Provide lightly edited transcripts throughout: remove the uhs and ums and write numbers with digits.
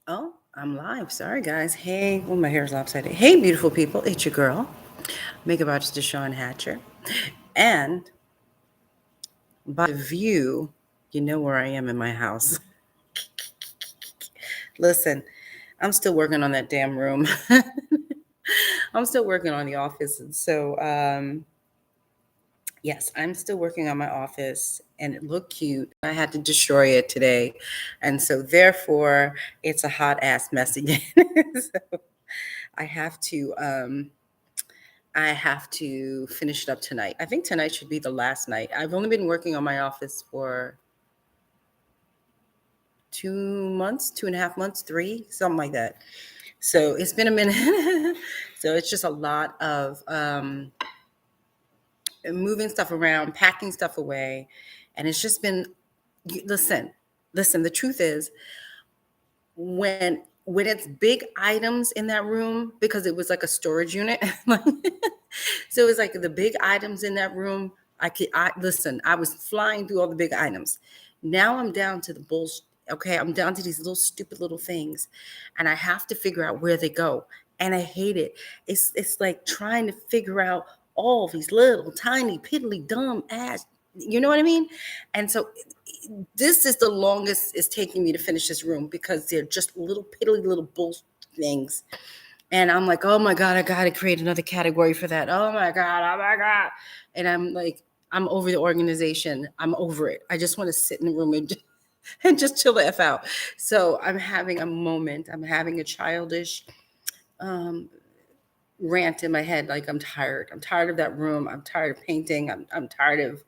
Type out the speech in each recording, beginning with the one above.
Oh, I'm live. Sorry, guys. Hey, well, my hair's lopsided. Hey, beautiful people. It's your girl, makeup artist DeShawn Hatcher. And by the view, you know where I am in my house. Listen, I'm still working on that damn room. I'm still working on the office. And so, yes, I'm still working on my office and it looked cute. I had to destroy it today. And so, therefore, it's a hot ass mess again. So, I have to. I have to finish it up tonight. I think tonight should be the last night. I've only been working on my office for 2 months, 2.5 months, three, something like that. So it's been a minute. So it's just a lot of moving stuff around, packing stuff away. And it's just been, listen, the truth is, when it's big items in that room, because it was like a storage unit, so it was like the big items in that room. I was flying through all the big items. Now I'm down to the bullshit. Okay, I'm down to these little stupid little things, and I have to figure out where they go. And I hate it. It's like trying to figure out all these little tiny piddly dumb ass. You know what I mean? And so this is the longest it's taking me to finish this room because they're just little piddly little bull things. And I'm like, oh my God, I gotta create another category for that. Oh my God, oh my God. And I'm like, I'm over the organization. I'm over it. I just want to sit in the room and just chill the F out. So I'm having a moment. I'm having a childish um, rant in my head. Like I'm tired. I'm tired of that room. I'm tired of painting. I'm tired.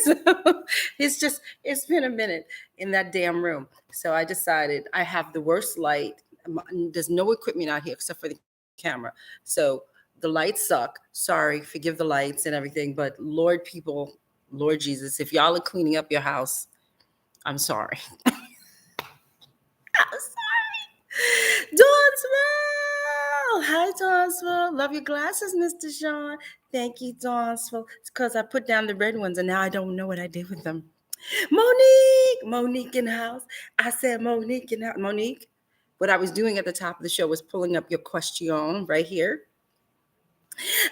So it's been a minute in that damn room. So I decided I have the worst light. There's no equipment out here except for the camera. So the lights suck. Sorry, forgive the lights and everything. But Lord, people, Lord Jesus, if y'all are cleaning up your house, I'm sorry. I'm sorry. Dawnsville. Hi, Dawnsville. Love your glasses, Mr. Sean. Thank you, Dawnsville. It's because I put down the red ones and now I don't know what I did with them. Monique in the house. I said Monique in the house. Monique, what I was doing at the top of the show was pulling up your question right here.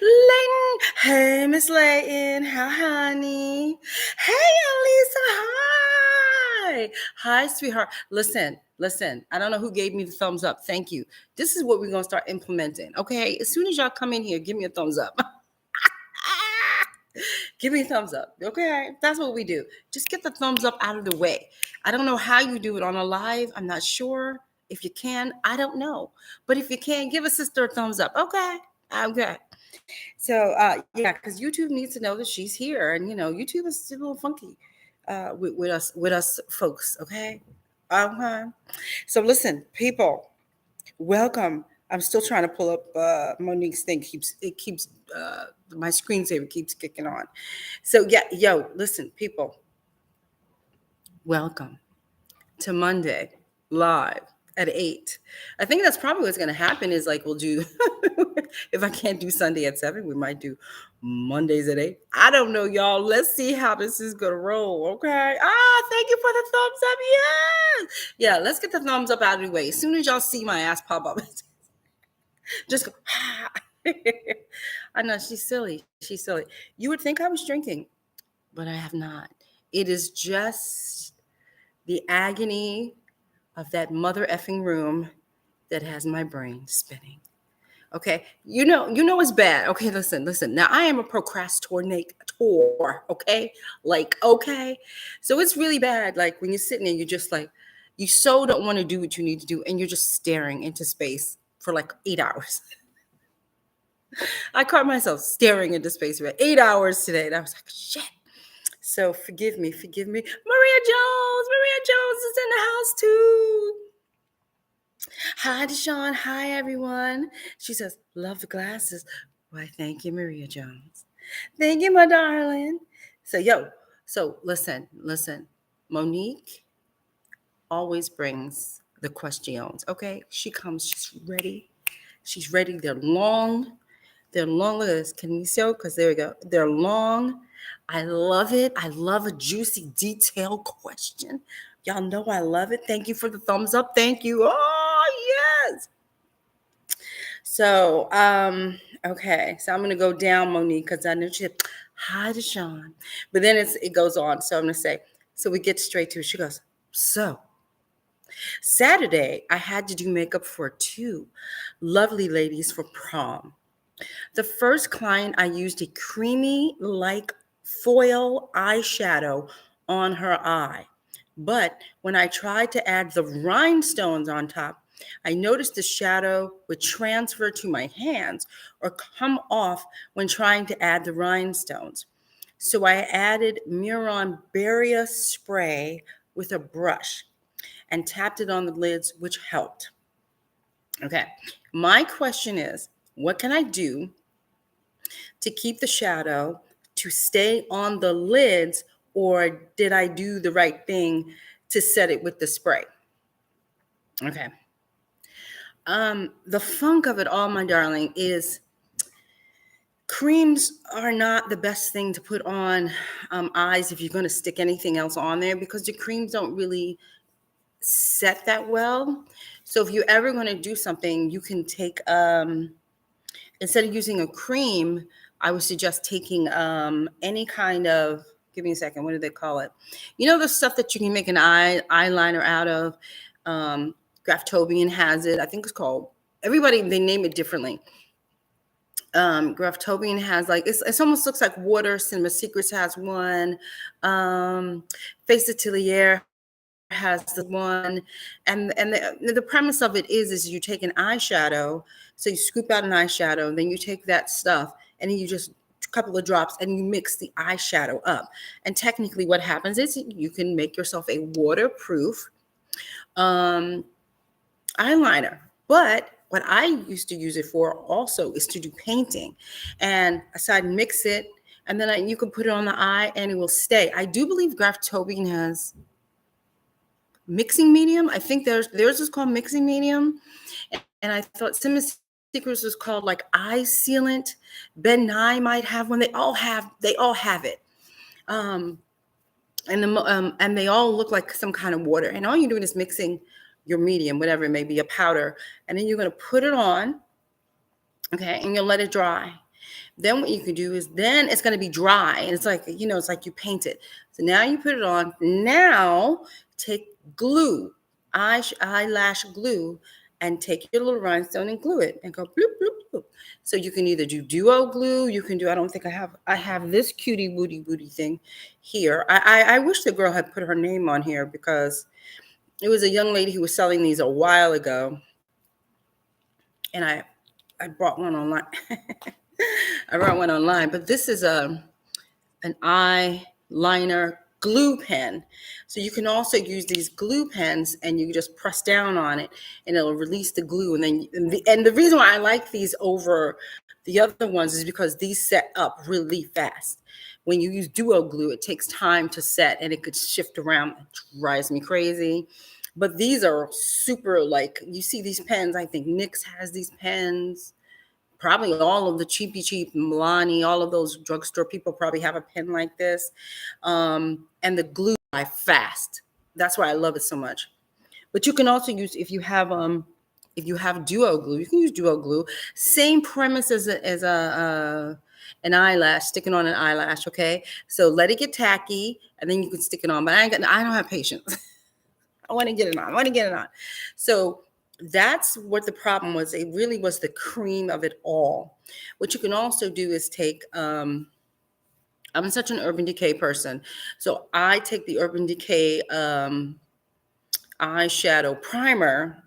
Layton. Hey, Miss Layton. How, honey? Hey, Elisa. Hi. Hi, sweetheart. Listen. I don't know who gave me the thumbs up. Thank you. This is what we're going to start implementing. Okay. As soon as y'all come in here, give me a thumbs up. Give me a thumbs up. Okay. That's what we do. Just get the thumbs up out of the way. I don't know how you do it on a live. I'm not sure. If you can, I don't know. But if you can, give a sister a thumbs up. Okay. Okay. So yeah, because YouTube needs to know that she's here, and YouTube is a little funky with us folks. Okay. Okay. So listen, people, welcome. I'm still trying to pull up Monique's thing. It keeps my screensaver keeps kicking on. So yeah, listen, people, welcome to Monday live at 8. I think that's probably what's going to happen is like we'll do, if I can't do Sunday at 7, we might do Mondays at 8. I don't know, y'all. Let's see how this is going to roll. Okay. Thank you for the thumbs up. Yes. Yeah, let's get the thumbs up out of the way. As soon as y'all see my ass pop up, just go, I know she's silly. She's silly. You would think I was drinking, but I have not. It is just the agony of that mother effing room that has my brain spinning. Okay, it's bad. Okay, listen. Now I am a procrastinator. Okay, okay, so it's really bad. Like when you're sitting there, you're just like, you so don't want to do what you need to do, and you're just staring into space for like 8 hours. I caught myself staring into space for 8 hours today, and I was like, shit. So forgive me. Maria Jones is in the house too. Hi, DeShawn. Hi, everyone. She says, love the glasses. Why, thank you, Maria Jones. Thank you, my darling. So listen. Monique always brings the questions, okay? She comes, she's ready. They're long. Look at this. Can you see? Because there we go. They're long. I love it. I love a juicy, detailed question. Y'all know I love it. Thank you for the thumbs up. Thank you. Oh, yes. So, okay. So I'm gonna go down, Monique, because I know she said, hi DeShawn. But then it goes on. So I'm gonna say, so we get straight to it. She goes, so Saturday, I had to do makeup for two lovely ladies for prom. The first client, I used a creamy like foil eyeshadow on her eye. But when I tried to add the rhinestones on top, I noticed the shadow would transfer to my hands or come off when trying to add the rhinestones. So I added Muron Barrier spray with a brush and tapped it on the lids, which helped. Okay, my question is, what can I do to keep the shadow to stay on the lids, or did I do the right thing to set it with the spray? Okay. The funk of it all, my darling, is creams are not the best thing to put on eyes if you're going to stick anything else on there, because the creams don't really set that well. So if you're ever going to do something, you can take instead of using a cream, I would suggest taking any kind of, give me a second, what do they call it? You know, the stuff that you can make an eyeliner out of. Graftobian has it. I think it's called, everybody, they name it differently. Graftobian has like, it almost looks like water. Cinema Secrets has one. Face Atelier has the one, and the premise of it is you take an eyeshadow, so you scoop out an eyeshadow, and then you take that stuff and then you just a couple of drops and you mix the eyeshadow up, and technically what happens is you can make yourself a waterproof eyeliner. But what I used to use it for also is to do painting, and so I'd mix it, and then you can put it on the eye and it will stay. I do believe Graftobian has mixing medium. I think theirs is called mixing medium, and I thought Cinema Secrets was called like eye sealant. Ben Nye might have one. They all have it, and they all look like some kind of water. And all you're doing is mixing your medium, whatever it may be, a powder, and then you're going to put it on, okay, and you'll let it dry. Then what you can do is then it's going to be dry, and it's like, you know, it's like you paint it. So now you put it on. Now take glue, eyelash glue, and take your little rhinestone and glue it and go bloop, bloop, bloop. So you can either do duo glue. You can do, I don't think I have this cutie booty thing here. I wish the girl had put her name on here, because it was a young lady who was selling these a while ago, and I bought one online. I brought one online, but this is an eyeliner glue pen. So you can also use these glue pens, and you just press down on it and it'll release the glue. And then and the reason why I like these over the other ones is because these set up really fast. When you use duo glue, it takes time to set and it could shift around. It drives me crazy. But these are super, like, you see these pens. I think NYX has these pens. Probably all of the cheap Milani, all of those drugstore people probably have a pen like this. And the glue dry fast. That's why I love it so much. But you can also use, if you have duo glue, you can use duo glue. Same premise as an eyelash, sticking on an eyelash. Okay, so let it get tacky, and then you can stick it on. But I don't have patience. I want to get it on. So that's what the problem was. It really was the cream of it all. What you can also do is take, I'm such an Urban Decay person. So I take the Urban Decay eyeshadow primer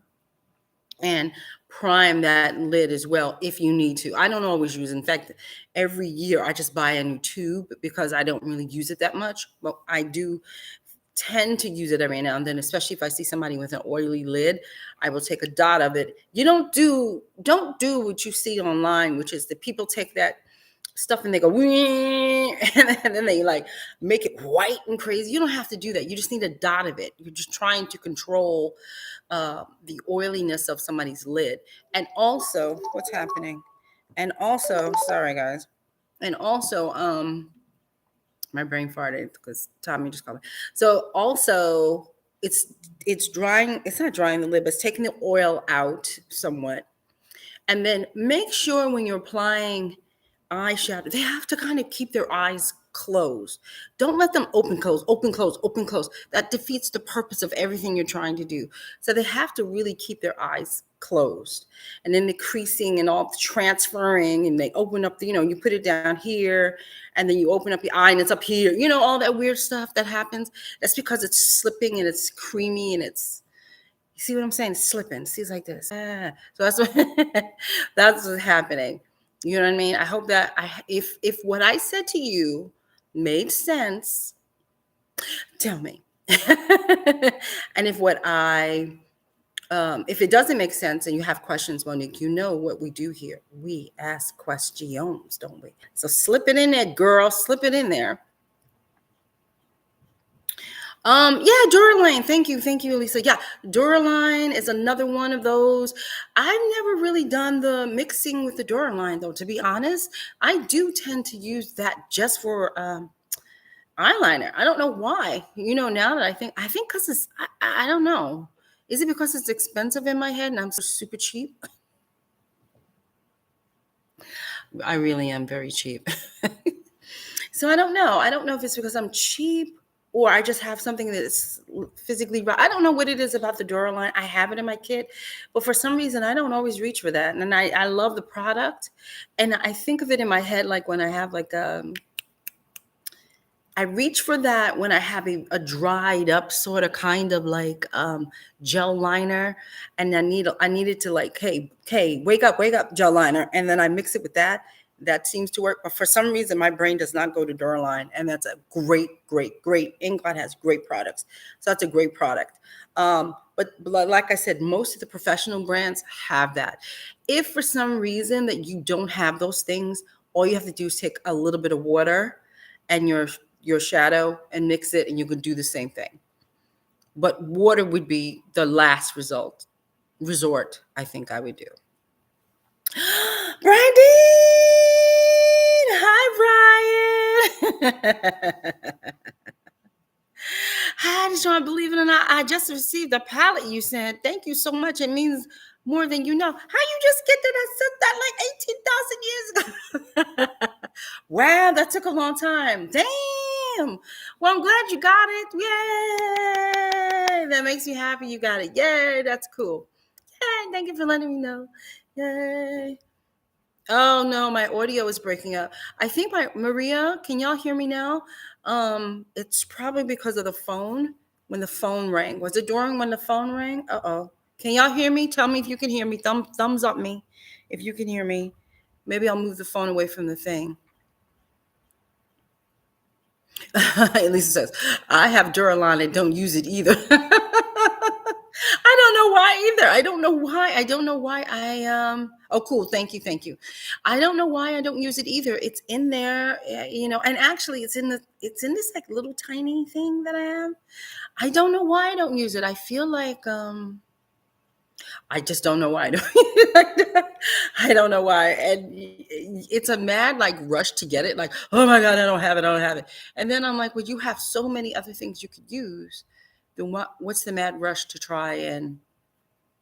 and prime that lid as well if you need to. I don't always use it. In fact, every year I just buy a new tube because I don't really use it that much. But I do tend to use it every now and then, especially if I see somebody with an oily lid. I will take a dot of it. You don't do what you see online, which is that people take that stuff and they go and then they like make it white and crazy. You don't have to do that. You just need a dot of it. You're just trying to control the oiliness of somebody's lid. And also, what's happening? And also, sorry guys. And also, my brain farted because Tommy just called me. So also, it's it's drying, it's not drying the lid, but it's taking the oil out somewhat. And then make sure when you're applying eyeshadow, they have to kind of keep their eyes closed. Don't let them open, close, open, close, open, close. That defeats the purpose of everything you're trying to do. So they have to really keep their eyes closed. And then the creasing and all the transferring, and they open up the, you put it down here, and then you open up the eye and it's up here. All that weird stuff that happens. That's because it's slipping and it's creamy and it's, you see what I'm saying? It's slipping. See, it's like this. Ah. So that's what that's what's happening. You know what I mean? I hope that if what I said to you made sense, tell me. And if it doesn't make sense and you have questions, Monique, you know what we do here. We ask questions, don't we? So slip it in there, girl. Slip it in there. Yeah, Duraline. Thank you, Lisa. Yeah, Duraline is another one of those. I've never really done the mixing with the Duraline, though. To be honest, I do tend to use that just for eyeliner. I don't know why. Now that I think because I don't know. Is it because it's expensive in my head and I'm so super cheap? I really am very cheap. So I don't know. I don't know if it's because I'm cheap or I just have something that's physically right. I don't know what it is about the Duraline. I have it in my kit, but for some reason I don't always reach for that. And I love the product, and I think of it in my head like when I have I reach for that when I have a dried up sort of kind of like gel liner, and I need it to like, hey, wake up, gel liner, and then I mix it with that. That seems to work, but for some reason my brain does not go to Duraline, and that's a great. Inglot has great products, so that's a great product. But like I said, most of the professional brands have that. If for some reason that you don't have those things, all you have to do is take a little bit of water and your shadow and mix it, and you can do the same thing. But water would be the last resort, I think I would do. Brandon! Hi, Brian! Hi, DeShawn. Believe it or not, I just received a palette you sent. Thank you so much. It means more than you know. How you just get that? I sent that like 18,000 years ago. Wow, that took a long time. Damn. Well, I'm glad you got it. Yay. That makes me happy you got it. Yay, that's cool. Yay, thank you for letting me know. Yay. Oh no, my audio is breaking up. I think Maria, can y'all hear me now? It's probably because of the phone. When the phone rang. Was it during when the phone rang? Uh-oh. Can y'all hear me? Tell me if you can hear me. Thumbs up me if you can hear me. Maybe I'll move the phone away from the thing. Lisa says, I have Duraline and don't use it either. I don't know why either. I don't know why oh cool, thank you. I don't know why I don't use it either. It's in there, and actually it's in this like little tiny thing that I have. I don't know why I don't use it. I feel like I just don't know why I don't. I don't know why. And it's a mad like rush to get it. Like, oh my God, I don't have it. And then I'm like, well, you have so many other things you could use. Then what's the mad rush to try and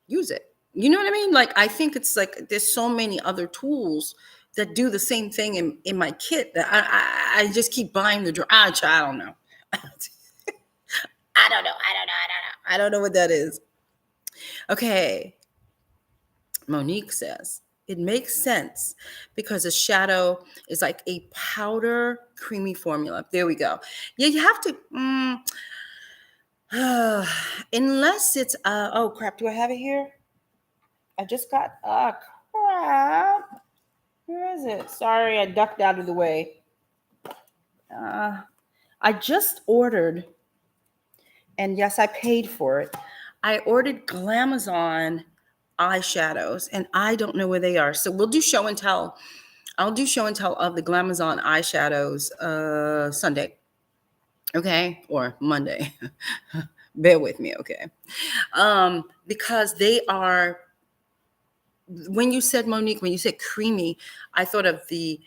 use it? You know what I mean? Like, I think it's like there's so many other tools that do the same thing in my kit that I just keep buying the I don't know. I don't know. I don't know what that is. Okay. Monique says, it makes sense because a shadow is like a powder creamy formula. There we go. Yeah, you have to, unless it's, oh crap, do I have it here? I just got, crap. Where is it? Sorry, I ducked out of the way. I just ordered, and yes, I paid for it. I ordered Glamazon eyeshadows, and I don't know where they are. So we'll do show and tell. I'll do show and tell of the Glamazon eyeshadows Sunday, okay, or Monday. Bear with me, okay? Because they are. When you said, Monique, when you said creamy, I thought of the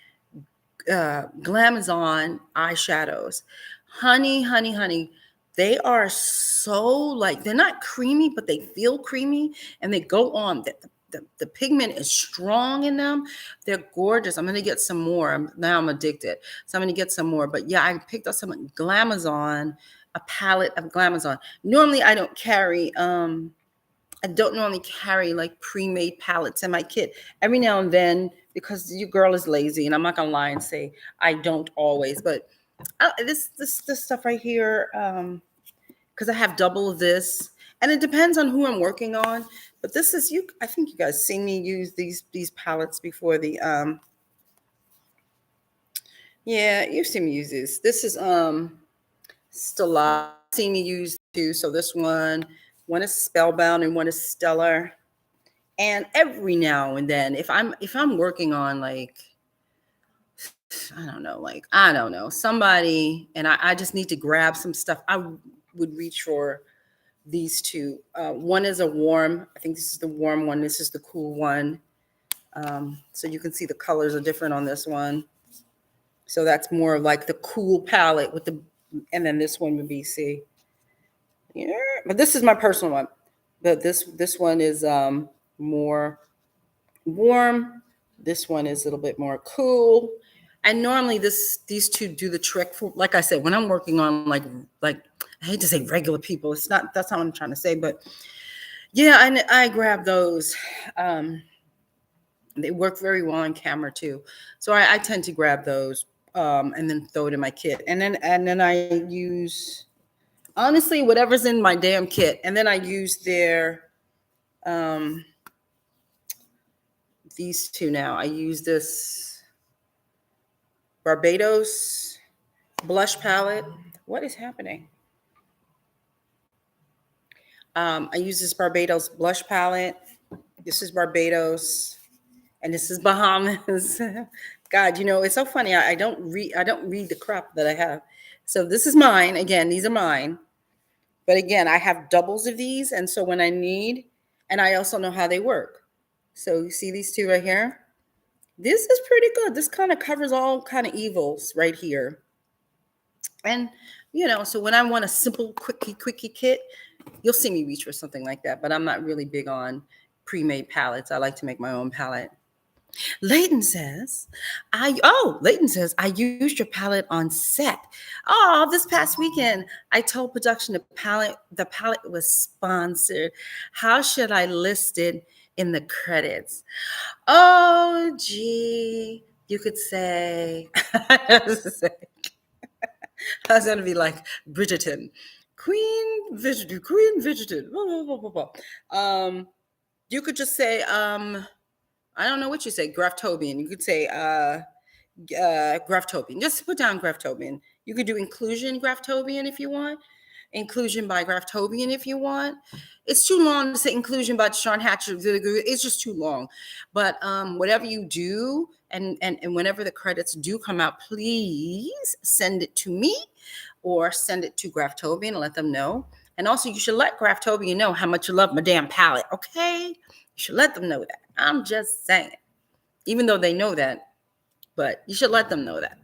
Glamazon eyeshadows. Honey. They are so like, they're not creamy, but they feel creamy and they go on. The pigment is strong in them. They're gorgeous. I'm going to get some more. Now I'm addicted. So I'm going to get some more. But yeah, I picked up some Glamazon, a palette of Glamazon. Normally I don't normally carry like pre-made palettes in my kit. Every now and then, because your girl is lazy, and I'm not gonna lie and say I don't always, but this stuff right here, because I have double of this, and it depends on who I'm working on. But this is you. I think you guys seen me use these palettes before. Yeah, you've seen me use this. This is Stella. Seen me use two. So this one is Spellbound and one is Stellar. And every now and then, if I'm working on like, I don't know, somebody, and I just need to grab some stuff, I would reach for these two. One is a warm. I think this is the warm one. This is the cool one. So you can see the colors are different on this one. So that's more like the cool palette with and then this one would be, see, yeah. But this is my personal one. But this one is more warm. This one is a little bit more cool. And normally these two do the trick for, like I said, when I'm working on like I hate to say regular people. That's not what I'm trying to say, but yeah, I grab those. They work very well on camera too. So I tend to grab those and then throw it in my kit. And then I use, honestly, whatever's in my damn kit. And then I use these two now. I use this Barbados blush palette. What is happening? I use this Barbados blush palette. This is Barbados, and this is Bahamas. God, it's so funny. I don't read the crap that I have. So this is mine. Again, these are mine. But again, I have doubles of these, and so when I need, and I also know how they work. So you see these two right here? This is pretty good. This kind of covers all kind of evils right here. And, so when I want a simple, quickie kit, you'll see me reach for something like that. But I'm not really big on pre-made palettes. I like to make my own palette. Layton says, I used your palette on set. Oh, this past weekend, I told production the palette was sponsored. How should I list it in the credits? Oh, gee, you could say, I was going to be like Bridgerton, Queen Bridgerton, blah, blah, blah, blah, blah. You could just say, I don't know what you say, Graftobian. You could say Graftobian. Just put down Graftobian. You could do inclusion Graftobian if you want. Inclusion by Graftobian if you want. It's too long to say inclusion by DeShawn Hatcher. It's just too long. But whatever you do, and whenever the credits do come out, please send it to me or send it to Graftobian and let them know. And also, you should let Graftobian know how much you love my damn palette, okay? You should let them know that. I'm just saying. Even though they know that, but you should let them know that.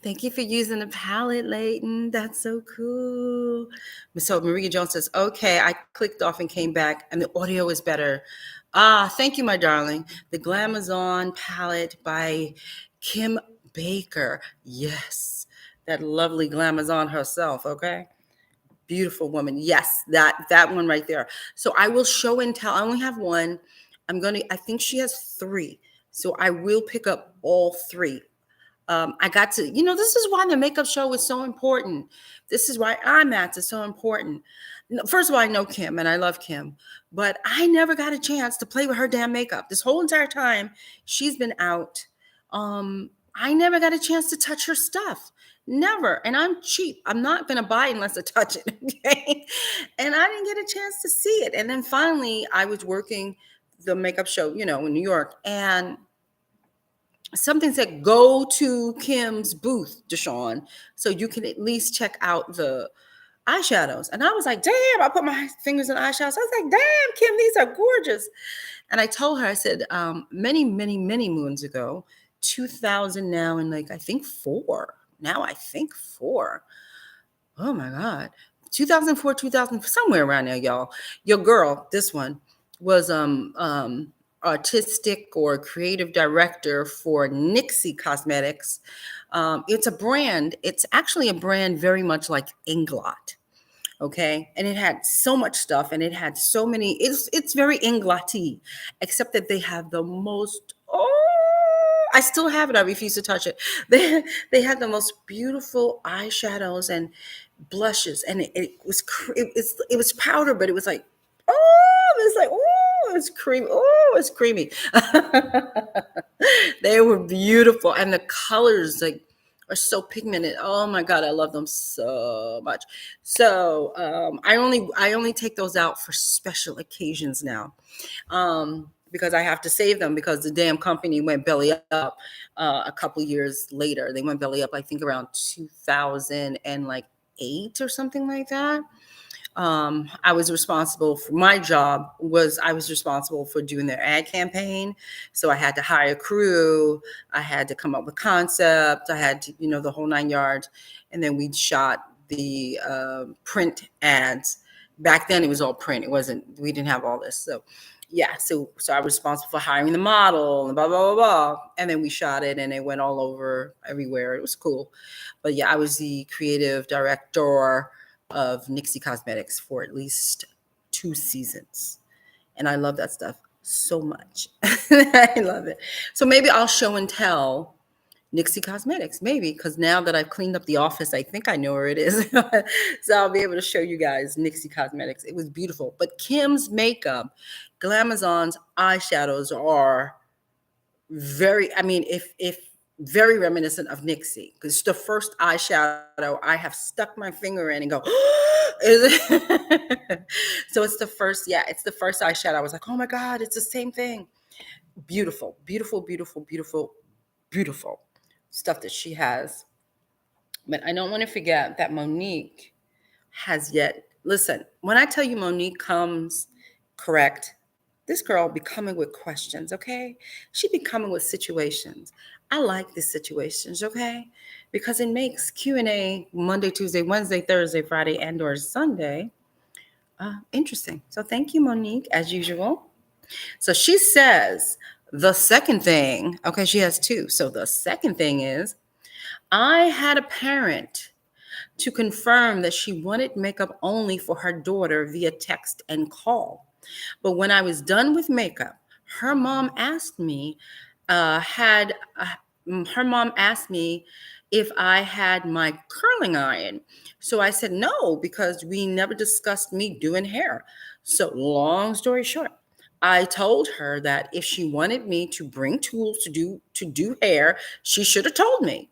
Thank you for using the palette, Layton. That's so cool. So Maria Jones says, okay, I clicked off and came back and the audio is better. Thank you, my darling. The Glamazon palette by Kim Baker. Yes, that lovely Glamazon herself, okay? Beautiful woman. Yes, that one right there. So I will show and tell. I only have one. I think she has 3. So I will pick up all 3. I got to, this is why the makeup show is so important. This is why IMATS is so important. First of all, I know Kim and I love Kim, but I never got a chance to play with her damn makeup. This whole entire time she's been out, I never got a chance to touch her stuff. Never. And I'm cheap. I'm not going to buy it unless I touch it. Okay. And I didn't get a chance to see it. And then finally I was working the makeup show, in New York, and something said, go to Kim's booth, DeShawn, so you can at least check out the eyeshadows. And I was like, damn, I put my fingers in eyeshadows. I was like, damn, Kim, these are gorgeous. And I told her, I said, many, many, many moons ago, 2000 now, and I think 4. Oh my God. 2004, 2000, somewhere around there, y'all. Your girl, this one, was artistic or creative director for Nixie Cosmetics. It's a brand. It's actually a brand very much like Inglot. Okay, and it had so much stuff, and it had so many. It's very Inglot-y, except that they have the most. Oh, I still have it. I refuse to touch it. They had the most beautiful eyeshadows and blushes, and it was powder, but it was like, oh, it's like, oh, it's creamy. Oh, it's creamy. They were beautiful, and the colors like are so pigmented. Oh my God, I love them so much. So I only take those out for special occasions now. Because I have to save them because the damn company went belly up a couple years later. They went belly up, I think around 2008 or something like that. I was responsible for my job was I was responsible for doing their ad campaign. So I had to hire crew. I had to come up with concept. I had to, the whole 9 yards. And then we shot the print ads. Back then it was all print. We didn't have all this. So yeah, so I was responsible for hiring the model and blah, blah, blah, blah. And then we shot it and it went all over everywhere. It was cool. But yeah, I was the creative director of Nixie Cosmetics for at least 2 seasons. And I love that stuff so much. I love it. So maybe I'll show and tell Nixie Cosmetics, maybe, because now that I've cleaned up the office, I think I know where it is. So I'll be able to show you guys Nixie Cosmetics. It was beautiful. But Kim's makeup, Glamazon's eyeshadows are very, if very reminiscent of Nixie, because it's the first eyeshadow I have stuck my finger in and go, is it? So it's the first, it's the first eyeshadow. I was like, oh my God, it's the same thing. Beautiful, beautiful, beautiful, beautiful, beautiful stuff that she has. But I don't want to forget that Monique has yet, listen, when I tell you Monique comes correct, this girl be coming with questions, okay? She be coming with situations. I like these situations, okay? Because it makes Q&A Monday, Tuesday, Wednesday, Thursday, Friday, and or Sunday interesting. So thank you, Monique, as usual. So she says the second thing, okay, she has two. So the second thing is, I had a parent to confirm that she wanted makeup only for her daughter via text and call. But when I was done with makeup, her mom asked me, her mom asked me if I had my curling iron. So I said no, because we never discussed me doing hair. So long story short, I told her that if she wanted me to bring tools to do hair, she should have told me.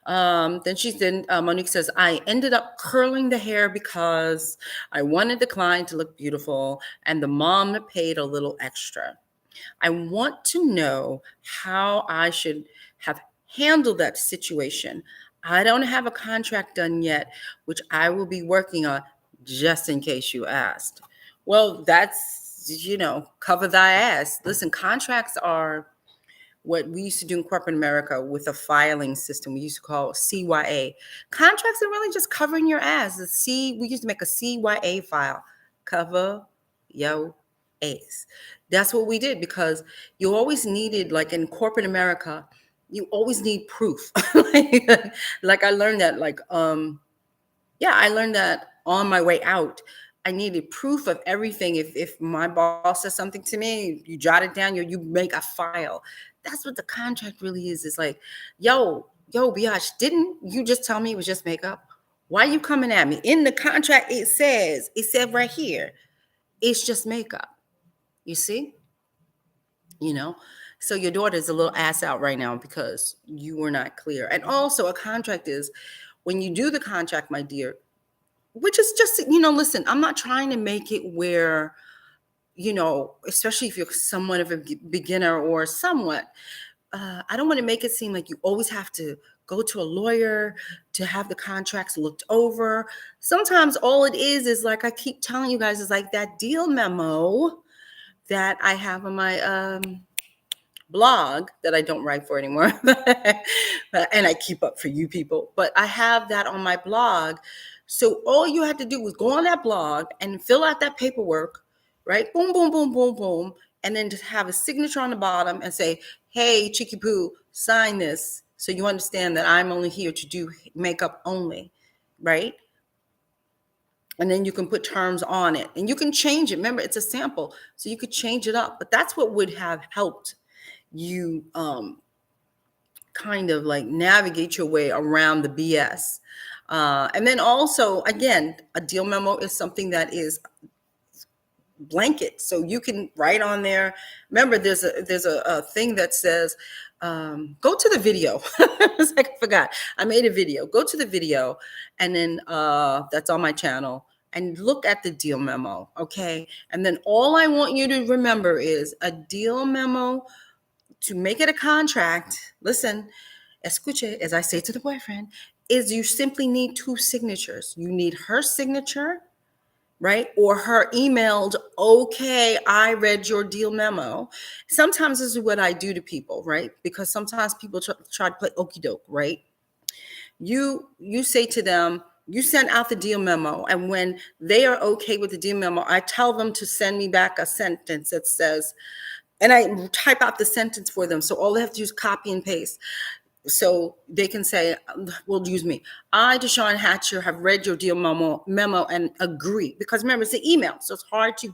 Then Monique says, I ended up curling the hair because I wanted the client to look beautiful and the mom paid a little extra. I want to know how I should have handled that situation. I don't have a contract done yet, which I will be working on, just in case you asked. Well, that's, cover thy ass. Listen, contracts are what we used to do in corporate America with a filing system. We used to call CYA. Contracts are really just covering your ass. We used to make a CYA file. Cover your ass. That's what we did, because you always needed, like in corporate America, you always need proof. like I learned that, I learned that on my way out. I needed proof of everything. If my boss says something to me, you jot it down, you make a file. That's what the contract really is. It's like, yo, biatch, didn't you just tell me it was just makeup? Why are you coming at me? In the contract, it said right here, it's just makeup. You see? So your daughter's a little ass out right now because you were not clear. And also, a contract is, when you do the contract, my dear, which is just, listen, I'm not trying to make it where, especially if you're somewhat of a beginner or somewhat, I don't want to make it seem like you always have to go to a lawyer to have the contracts looked over. Sometimes all it is like I keep telling you guys, is like that deal memo that I have on my blog that I don't write for anymore. And I keep up for you people. But I have that on my blog So all you had to do was go on that blog and fill out that paperwork, right? Boom, boom, boom, boom, boom. And then just have a signature on the bottom and say, hey, Chicky Poo, sign this. So you understand that I'm only here to do makeup only, right? And then you can put terms on it and you can change it. Remember, it's a sample, so you could change it up. But that's what would have helped you kind of like navigate your way around the BS. And then also, again, a deal memo is something that is blanket, so you can write on there. Remember, there's a thing that says, go to the video. It's like I forgot. I made a video. Go to the video, and then that's on my channel, and look at the deal memo. Okay, and then all I want you to remember is a deal memo. To make it a contract, listen, escuche, as I say to the boyfriend, is you simply need two signatures. You need her signature, right? Or her emailed, okay, I read your deal memo. Sometimes this is what I do to people, right? Because sometimes people try to play okie doke, right? You say to them, you send out the deal memo, and when they are okay with the deal memo, I tell them to send me back a sentence that says, and I type out the sentence for them. So all they have to do is copy and paste. So they can say, well, use me. I, DeShawn Hatcher, have read your deal memo and agree. Because remember, it's an email. So it's hard to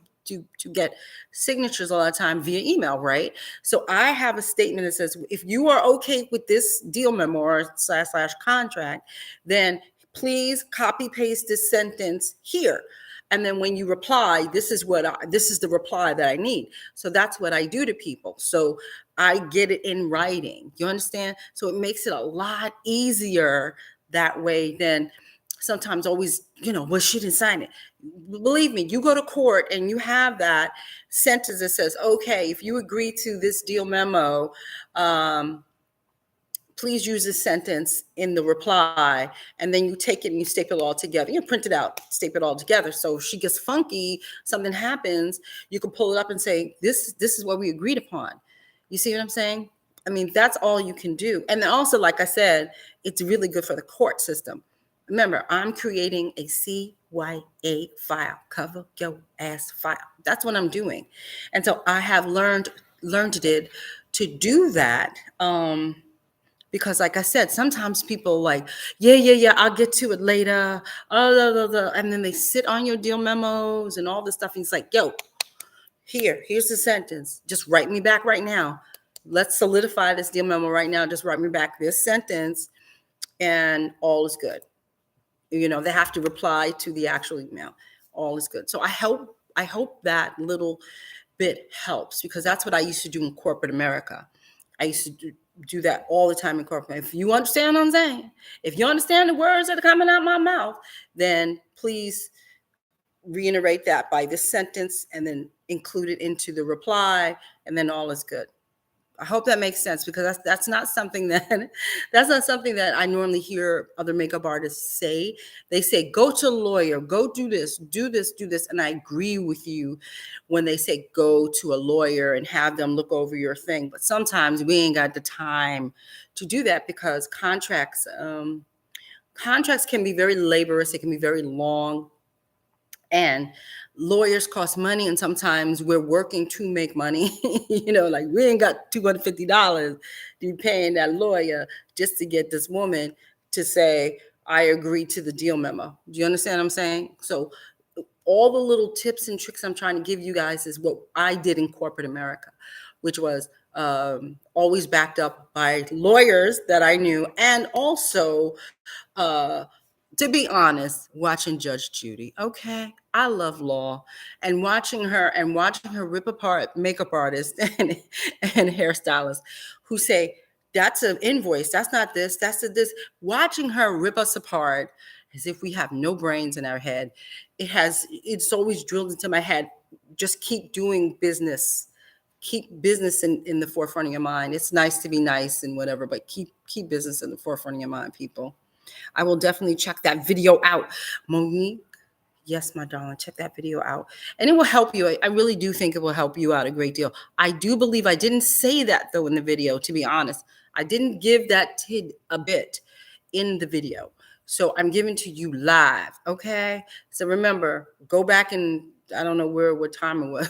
get signatures a lot of time via email, right? So I have a statement that says, if you are okay with this deal memo or slash contract, then please copy paste this sentence here. And then when you reply, this is the reply that I need. So that's what I do to people. So I get it in writing. You understand? So it makes it a lot easier that way than sometimes always, well, she didn't sign it. Believe me, you go to court and you have that sentence that says, okay, if you agree to this deal memo, please use this sentence in the reply, and then you take it and you staple it all together. You print it out, staple it all together. So if she gets funky, something happens, you can pull it up and say, this is what we agreed upon. You see what I'm saying? I mean, that's all you can do. And then also, like I said, it's really good for the court system. Remember, I'm creating a CYA file, cover your ass file. That's what I'm doing. And so I have learned it to do that. Because like I said, sometimes people like, yeah, I'll get to it later. And then they sit on your deal memos and all this stuff. And it's like, yo, here's the sentence. Just write me back right now. Let's solidify this deal memo right now. Just write me back this sentence and all is good. They have to reply to the actual email. All is good. So I hope that little bit helps, because that's what I used to do in corporate America. I used to do that all the time in corporate. If you understand what I'm saying, if you understand the words that are coming out my mouth, then please reiterate that by this sentence and then include it into the reply, and then all is good. I hope that makes sense, because that's not something that I normally hear other makeup artists say. They say, go to a lawyer, go do this. And I agree with you when they say go to a lawyer and have them look over your thing. But sometimes we ain't got the time to do that, because contracts can be very laborious. It can be very long. And lawyers cost money, and sometimes we're working to make money. Like we ain't got $250 to be paying that lawyer just to get this woman to say, I agree to the deal memo. Do you understand what I'm saying? So all the little tips and tricks I'm trying to give you guys is what I did in corporate America, which was always backed up by lawyers that I knew, and also to be honest, watching Judge Judy. Okay, I love law, and watching her rip apart makeup artists and hairstylists who say, that's an invoice, that's not this, that's this. Watching her rip us apart as if we have no brains in our head. It's always drilled into my head. Just keep doing business. Keep business in the forefront of your mind. It's nice to be nice and whatever, but keep business in the forefront of your mind, people. I will definitely check that video out. Monique, yes, my darling, check that video out. And it will help you. I really do think it will help you out a great deal. I do believe I didn't say that, though, in the video, to be honest. I didn't give that tid a bit in the video. So I'm giving to you live. Okay. So remember, go back and I don't know what time it was.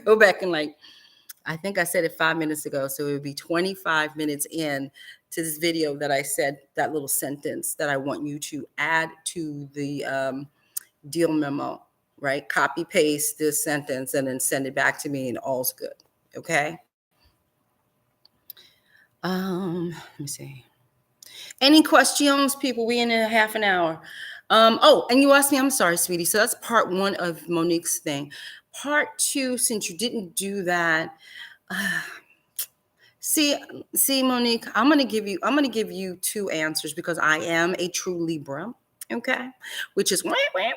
Go back and I think I said it 5 minutes ago. So it would be 25 minutes in to this video that I said that little sentence that I want you to add to the deal memo, right? Copy paste this sentence and then send it back to me and all's good. Okay. Let me see. Any questions, people? We in a half an hour. Oh, and you asked me, I'm sorry, sweetie. So that's part one of Monique's thing. Part two, since you didn't do that, see, Monique, I'm gonna give you two answers because I am a true Libra. Okay, which is okay.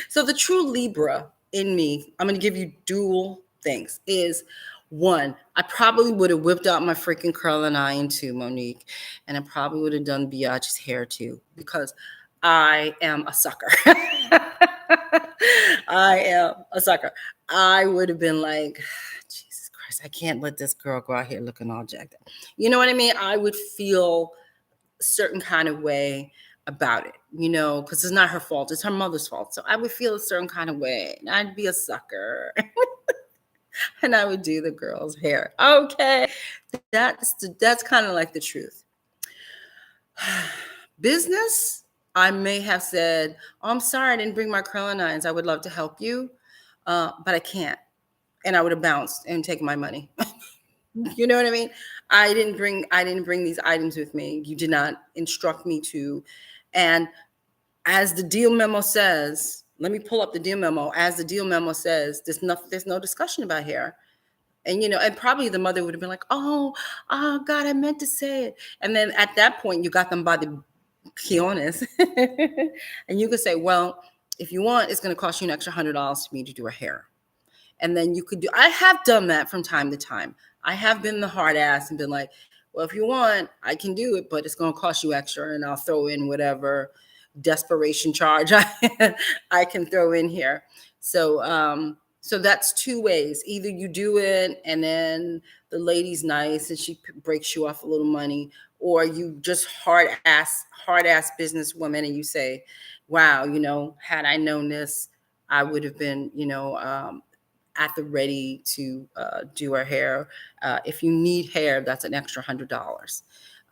So the true Libra in me, I'm gonna give you dual things. Is one, I probably would have whipped out my freaking curling iron too, Monique, and I probably would have done Biatch's hair too because I am a sucker. I am a sucker. I would have been like, Jesus Christ, I can't let this girl go out here looking all jacked up. You know what I mean? I would feel a certain kind of way about it, because it's not her fault. It's her mother's fault. So I would feel a certain kind of way. And I'd be a sucker. And I would do the girl's hair. Okay. That's kind of like the truth. Business, I may have said, oh, I'm sorry I didn't bring my curling irons. I would love to help you, but I can't. And I would have bounced and taken my money. You know what I mean? I didn't bring these items with me. You did not instruct me to. And as the deal memo says, let me pull up the deal memo. As the deal memo says, there's no discussion about hair. And and probably the mother would have been like, oh God, I meant to say it. And then at that point, you got them by the quiones. And you could say, well, if you want, it's going to cost you an extra $100 for me to do her hair. And then you could I have done that from time to time. I have been the hard ass and been like, well, if you want, I can do it, but it's going to cost you extra and I'll throw in whatever desperation charge I can throw in here. So that's two ways. Either you do it and then the lady's nice and she breaks you off a little money, or you just hard ass businesswoman and you say, wow, had I known this, I would have been, at the ready to do her hair. If you need hair, that's an extra $100.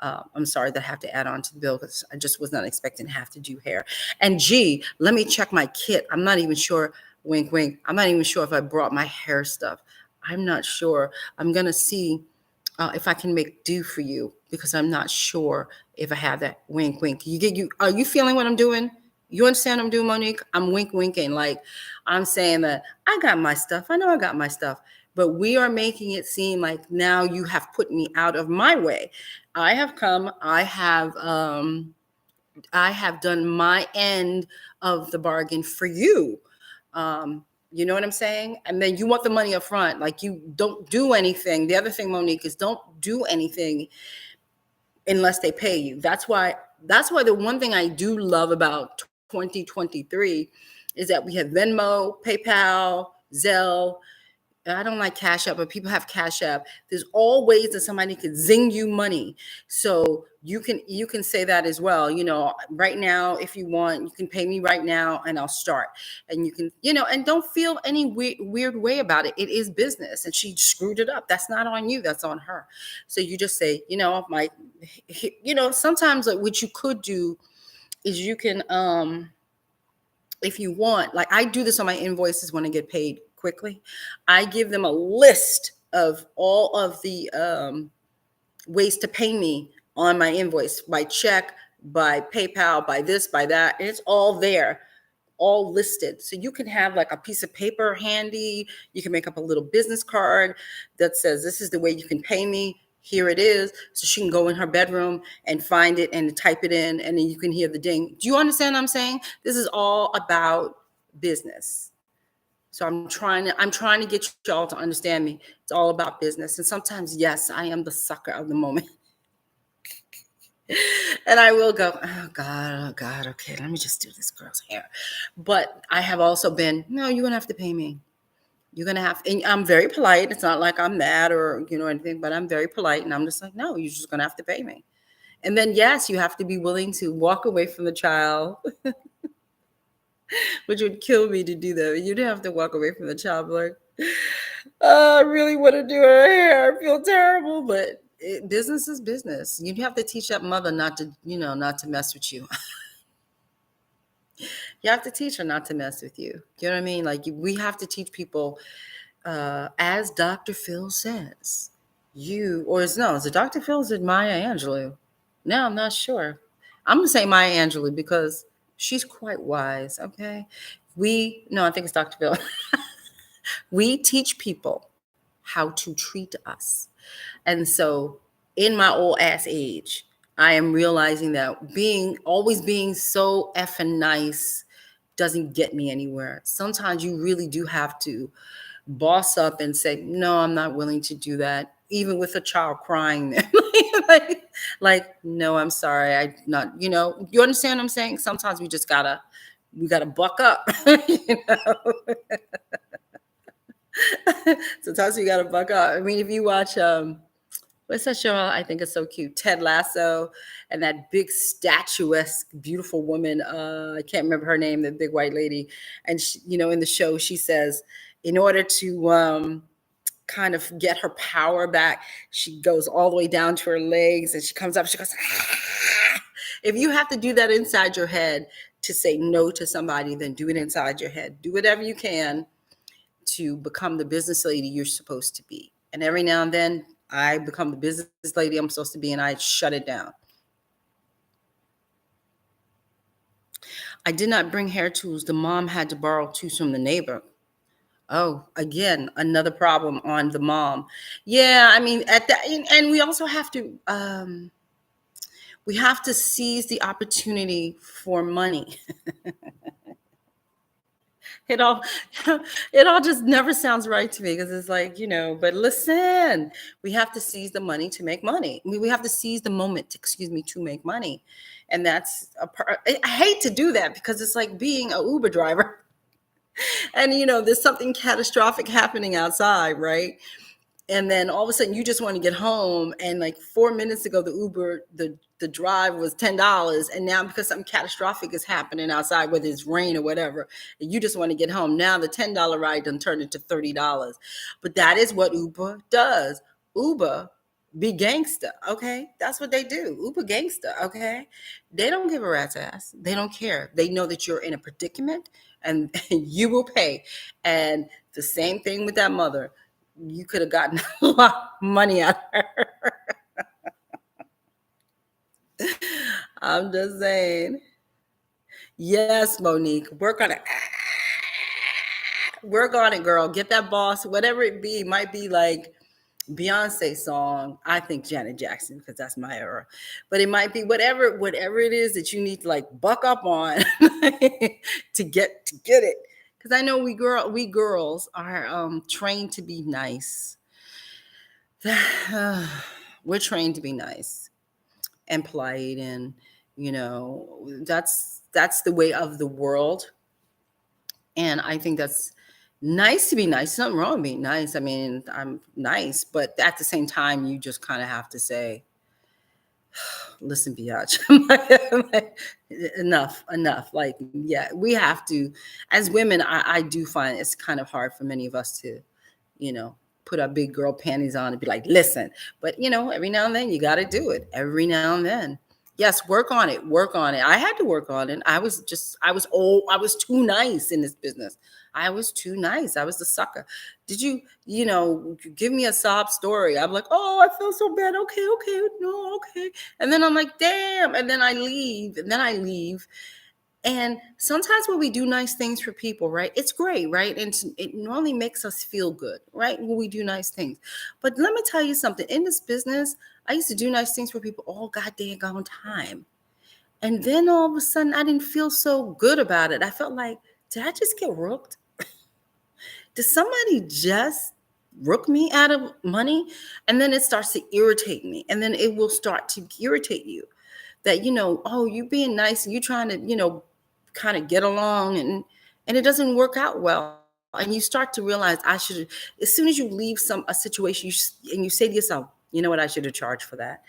I'm sorry that I have to add on to the bill because I just was not expecting to have to do hair. And gee, let me check my kit. I'm not even sure, wink, wink. I'm not even sure if I brought my hair stuff. I'm not sure. I'm going to see if I can make do for you because I'm not sure if I have that, wink, wink. Are you feeling what I'm doing? You understand what I'm doing, Monique? I'm wink, winking. Like I'm saying that I got my stuff. I know I got my stuff. But we are making it seem like now you have put me out of my way. I have come. I have done my end of the bargain for you. You know what I'm saying? And then you want the money up front. Like you don't do anything. The other thing, Monique, is don't do anything unless they pay you. That's why the one thing I do love about 2023 is that we have Venmo, PayPal, Zelle. I don't like Cash App, but people have Cash App. There's all ways that somebody can zing you money. So you can say that as well. Right now, if you want, you can pay me right now and I'll start. And you can, and don't feel any weird way about it. It is business and she screwed it up. That's not on you. That's on her. So you just say, sometimes what you could do is you can, if you want, like I do this on my invoices when I get paid quickly, I give them a list of all of the ways to pay me on my invoice, by check, by PayPal, by this, by that. And it's all there, all listed. So you can have like a piece of paper handy. You can make up a little business card that says, this is the way you can pay me. Here it is. So she can go in her bedroom and find it and type it in, and then you can hear the ding. Do you understand what I'm saying? This is all about business. So I'm trying to get y'all to understand me. It's all about business. And sometimes, yes, I am the sucker of the moment. And I will go, oh God, okay, let me just do this girl's hair. But I have also been, no, you're going to have to pay me. You're going to have, and I'm very polite. It's not like I'm mad or, anything, but I'm very polite. And I'm just like, no, you're just going to have to pay me. And then, yes, you have to be willing to walk away from the child, which would kill me to do that. You'd have to walk away from the child, like, I really want to do her hair. I feel terrible, but business is business. You have to teach that mother not to, not to mess with you. You have to teach her not to mess with you. You know what I mean? Like, we have to teach people, as Dr. Phil says, is it Dr. Phil? Is it Maya Angelou? No, I'm not sure. I'm going to say Maya Angelou because she's quite wise. Okay. No, I think it's Dr. Phil. We teach people how to treat us. And so in my old ass age, I am realizing that always being so effing nice doesn't get me anywhere. Sometimes you really do have to boss up and say, no, I'm not willing to do that. Even with a child crying, like, no, I'm sorry. I not, you understand what I'm saying? Sometimes we gotta buck up, Sometimes we gotta buck up. I mean, if you watch what's that show? I think it's so cute. Ted Lasso, and that big statuesque, beautiful woman. I can't remember her name, the big white lady. And she, in the show, she says, in order to kind of get her power back, she goes all the way down to her legs, and she comes up. She goes, ah! If you have to do that inside your head to say no to somebody, then do it inside your head. Do whatever you can to become the business lady you're supposed to be. And every now and then, I become the business lady I'm supposed to be, and I shut it down. I did not bring hair tools. The mom had to borrow tools from the neighbor. Oh, again, another problem on the mom. Yeah, I mean, at that, and we also have to, seize the opportunity for money. It all it all just never sounds right to me, because it's like, but listen, we have to seize the money to make money. I mean, we have to seize the moment, to make money. And that's I hate to do that, because it's like being an Uber driver. And there's something catastrophic happening outside, right? And then all of a sudden you just want to get home, and like 4 minutes ago the drive was $10, and now because something catastrophic is happening outside, whether it's rain or whatever, and you just want to get home, now the $10 ride done turned into $30. But that is what Uber does. Uber be gangster, okay? That's what they do. Uber gangster, okay? They don't give a rat's ass. They don't care. They know that you're in a predicament, and you will pay. And the same thing with that mother. You could have gotten a lot of money out of her. I'm just saying. Yes, Monique, work on it. Work on it, girl. Get that boss, whatever it be. It might be like Beyonce song. I think Janet Jackson, because that's my era. But it might be whatever it is that you need to like buck up on to get it. Because I know we girls are trained to be nice. We're trained to be nice and polite, and that's the way of the world. And I think that's nice to be nice. Nothing wrong with being nice. I mean, I'm nice, but at the same time, you just kind of have to say, listen, biatch, enough. Like, yeah, we have to, as women, I do find it's kind of hard for many of us to, put our big girl panties on and be like, listen. But, every now and then you got to do it. Every now and then. Yes, work on it. I had to work on it. I was too nice in this business. I was too nice. I was the sucker. Did you, give me a sob story? I'm like, oh, I feel so bad. Okay, no, okay. And then I'm like, damn. And then I leave. And sometimes when we do nice things for people, right, it's great, right? And it normally makes us feel good, right, when we do nice things. But let me tell you something. In this business, I used to do nice things for people all goddamn time. And then all of a sudden, I didn't feel so good about it. I felt like, did I just get rooked? Did somebody just rook me out of money? And then it starts to irritate me. And then it will start to irritate you that, oh, you being nice and you trying to, kind of get along, and it doesn't work out well. And you start to realize as soon as you leave a situation, and you say to yourself, you know what, I should have charged for that.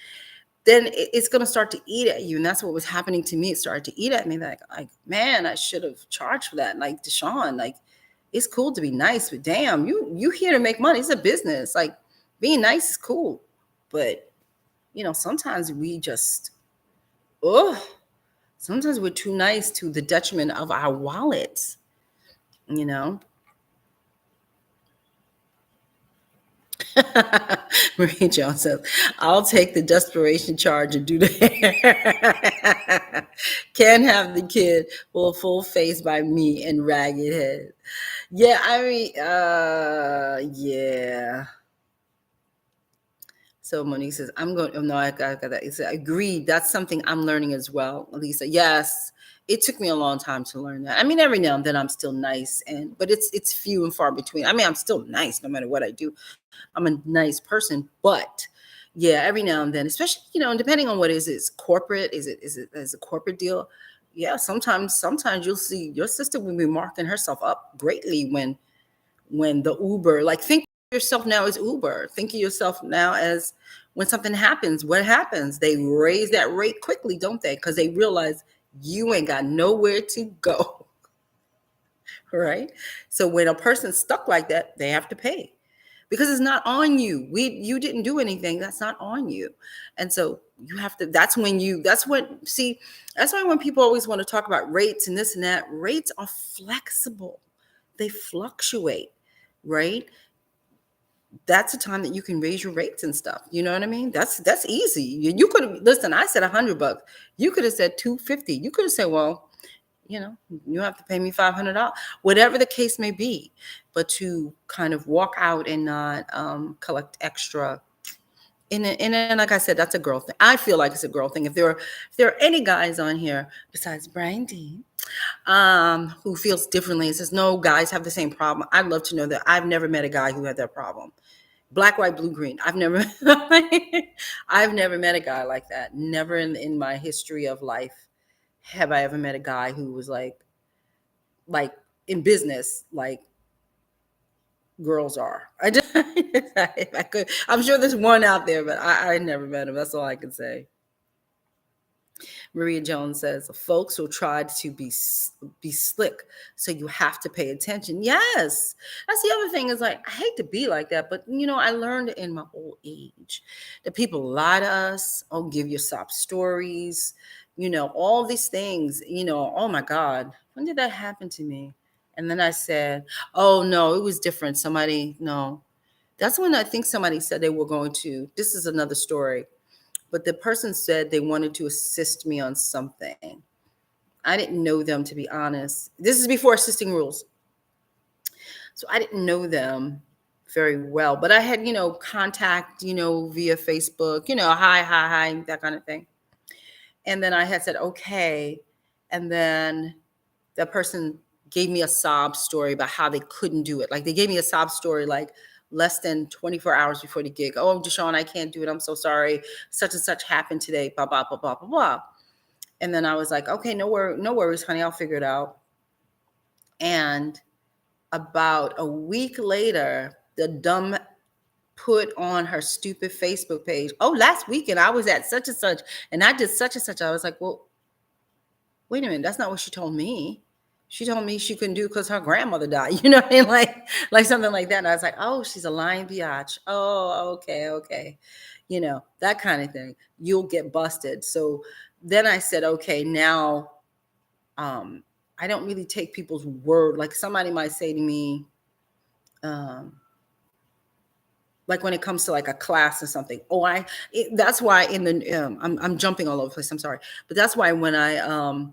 then it's going to start to eat at you. And that's what was happening to me. It started to eat at me like, man, I should have charged for that. Like, DeShawn, like, it's cool to be nice, but damn, you here to make money. It's a business. Like, being nice is cool. But, sometimes we just, oh, sometimes we're too nice to the detriment of our wallets, you know? Marie Jones says, I'll take the desperation charge and do the hair. Can't have the kid with a full face by me and ragged head. Yeah, I mean, yeah. So Monique says, I'm going, oh, no, I got that. It's agreed. That's something I'm learning as well. Lisa, yes. It took me a long time to learn that. I mean, every now and then I'm still nice, but it's few and far between. I mean, I'm still nice no matter what I do. I'm a nice person, but yeah, every now and then, especially, depending on what it's corporate, is a corporate deal? Yeah, sometimes you'll see your sister will be marking herself up greatly when the Uber, like, think of yourself now as Uber. Think of yourself now as when something happens, what happens? They raise that rate quickly, don't they? Because they realize you ain't got nowhere to go. Right? So when a person's stuck like that, they have to pay. Because it's not on you. You didn't do anything. That's not on you. And so you have to, that's why when people always want to talk about rates and this and that, rates are flexible. They fluctuate, right? That's a time that you can raise your rates and stuff. You know what I mean? That's easy. You could have, listen, I said $100. You could have said $250. You could have said, well, you have to pay me $500, whatever the case may be. But to kind of walk out and not collect extra, and like I said, that's a girl thing. I feel like it's a girl thing. If there are any guys on here besides Brian Dean, who feels differently and says no, guys have the same problem, I'd love to know that. I've never met a guy who had that problem. Black, white, blue, green. I've never met a guy like that. Never in my history of life have I ever met a guy who was like in business, like girls are. If I could, I'm sure there's one out there, but I never met him. That's all I can say. Maria Jones says, folks will try to be slick, so you have to pay attention. Yes. That's the other thing is, like, I hate to be like that, but, I learned in my old age that people lie to us, give you sob stories, all these things, oh my God, when did that happen to me? And then I said, oh no, it was different. No. That's when I think somebody said they were going to, this is another story. But the person said they wanted to assist me on something. I didn't know them, to be honest. This is before assisting rules. So I didn't know them very well. But I had, contact, via Facebook, hi, that kind of thing. And then I had said, okay. And then the person gave me a sob story about how they couldn't do it. Like, they gave me a sob story, like, less than 24 hours before the gig. Oh, DeShawn, I can't do it. I'm so sorry. Such and such happened today. Blah, blah, blah, blah, blah, blah. And then I was like, okay, no worries, honey. I'll figure it out. And about a week later, the dumb put on her stupid Facebook page, oh, last weekend I was at such and such, and I did such and such. I was like, well, wait a minute. That's not what she told me. She told me she couldn't do it because her grandmother died. You know what I mean? Like something like that. And I was like, oh, she's a lying biatch. Oh, okay. That kind of thing. You'll get busted. So then I said, okay, now I don't really take people's word. Like, somebody might say to me, like when it comes to like a class or something. That's why in the, I'm jumping all over the place. I'm sorry. But that's why when I,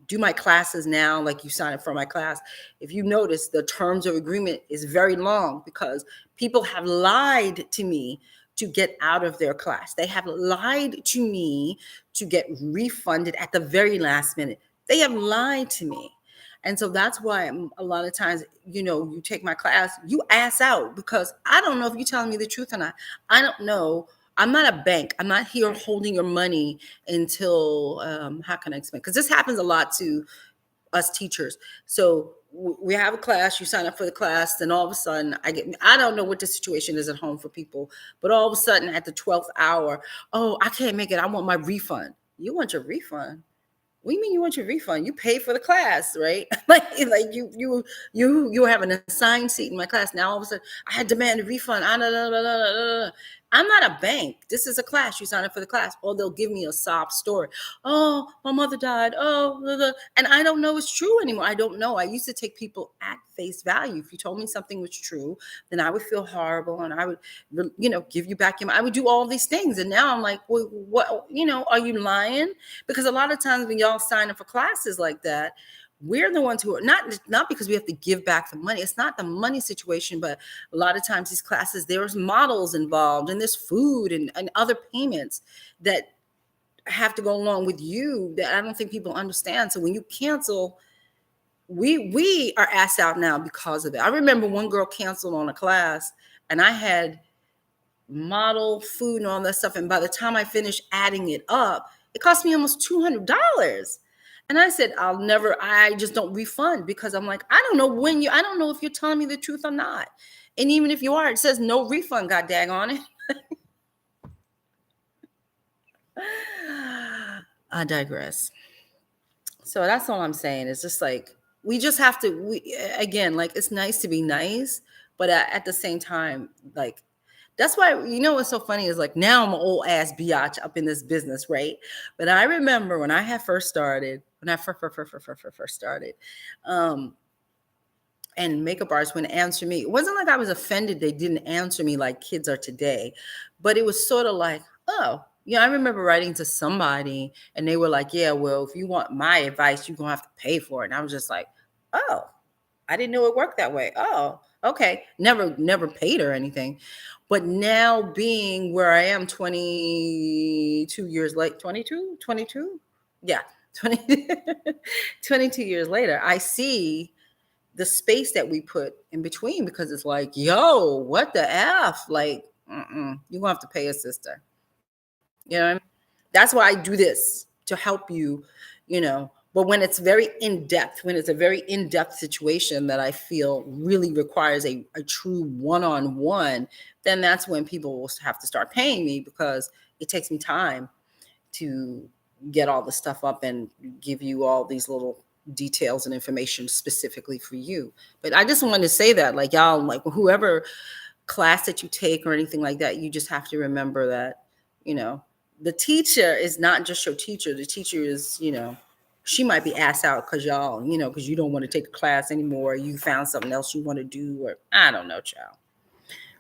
do my classes now, like you sign up for my class, if you notice, the terms of agreement is very long because people have lied to me to get out of their class. They have lied to me to get refunded at the very last minute. They have lied to me. And so that's why a lot of times, you take my class, you ass out, because I don't know if you're telling me the truth or not. I don't know. I'm not a bank. I'm not here holding your money until, how can I explain? Because this happens a lot to us teachers. So we have a class, you sign up for the class, then all of a sudden I don't know what the situation is at home for people, but all of a sudden at the 12th hour, oh, I can't make it. I want my refund. You want your refund? What do you mean you want your refund? You paid for the class, right? like you have an assigned seat in my class. Now all of a sudden I had demand a refund. I'm not a bank. This is a class. You sign up for the class. Or they'll give me a sob story. Oh, my mother died. Oh, blah, blah. And I don't know it's true anymore. I don't know. I used to take people at face value. If you told me something was true, then I would feel horrible and I would, give you back your money. I would do all these things. And now I'm like, well, what, are you lying? Because a lot of times when y'all sign up for classes like that, we're the ones who are not because we have to give back the money. It's not the money situation, but a lot of times these classes, there's models involved and there's food and other payments that have to go along with you that I don't think people understand. So when you cancel, we are asked out now because of it. I remember one girl canceled on a class and I had model food and all that stuff. And by the time I finished adding it up, it cost me almost $200. And I said, I just don't refund because I'm like, I don't know if you're telling me the truth or not. And even if you are, it says no refund, god dag on it. I digress. So that's all I'm saying. It's just like, we just have to, again, like, it's nice to be nice, but at the same time, like, that's why, what's so funny is like, now I'm an old ass biatch up in this business, right? But I remember when I had first started, and makeup artists wouldn't answer me. It wasn't like I was offended they didn't answer me like kids are today, but it was sort of like, oh, I remember writing to somebody and they were like, yeah, well, if you want my advice, you're going to have to pay for it. And I was just like, oh, I didn't know it worked that way. Oh, okay. Never paid or anything. But now being where I am 22 years late, 22? Yeah, 20, 22 years later, I see the space that we put in between because it's like, yo, what the F? Like, you're going to have to pay a sister. You know what I mean? That's why I do this, to help you, but when it's very in-depth, when it's a very in-depth situation that I feel really requires a true one-on-one, then that's when people will have to start paying me because it takes me time to get all the stuff up and give you all these little details and information specifically for you. But I just wanted to say that, like, y'all, like, whoever class that you take or anything like that, you just have to remember that, the teacher is not just your teacher. The teacher is, she might be asked out because y'all, because you don't want to take a class anymore. You found something else you want to do, or I don't know, child.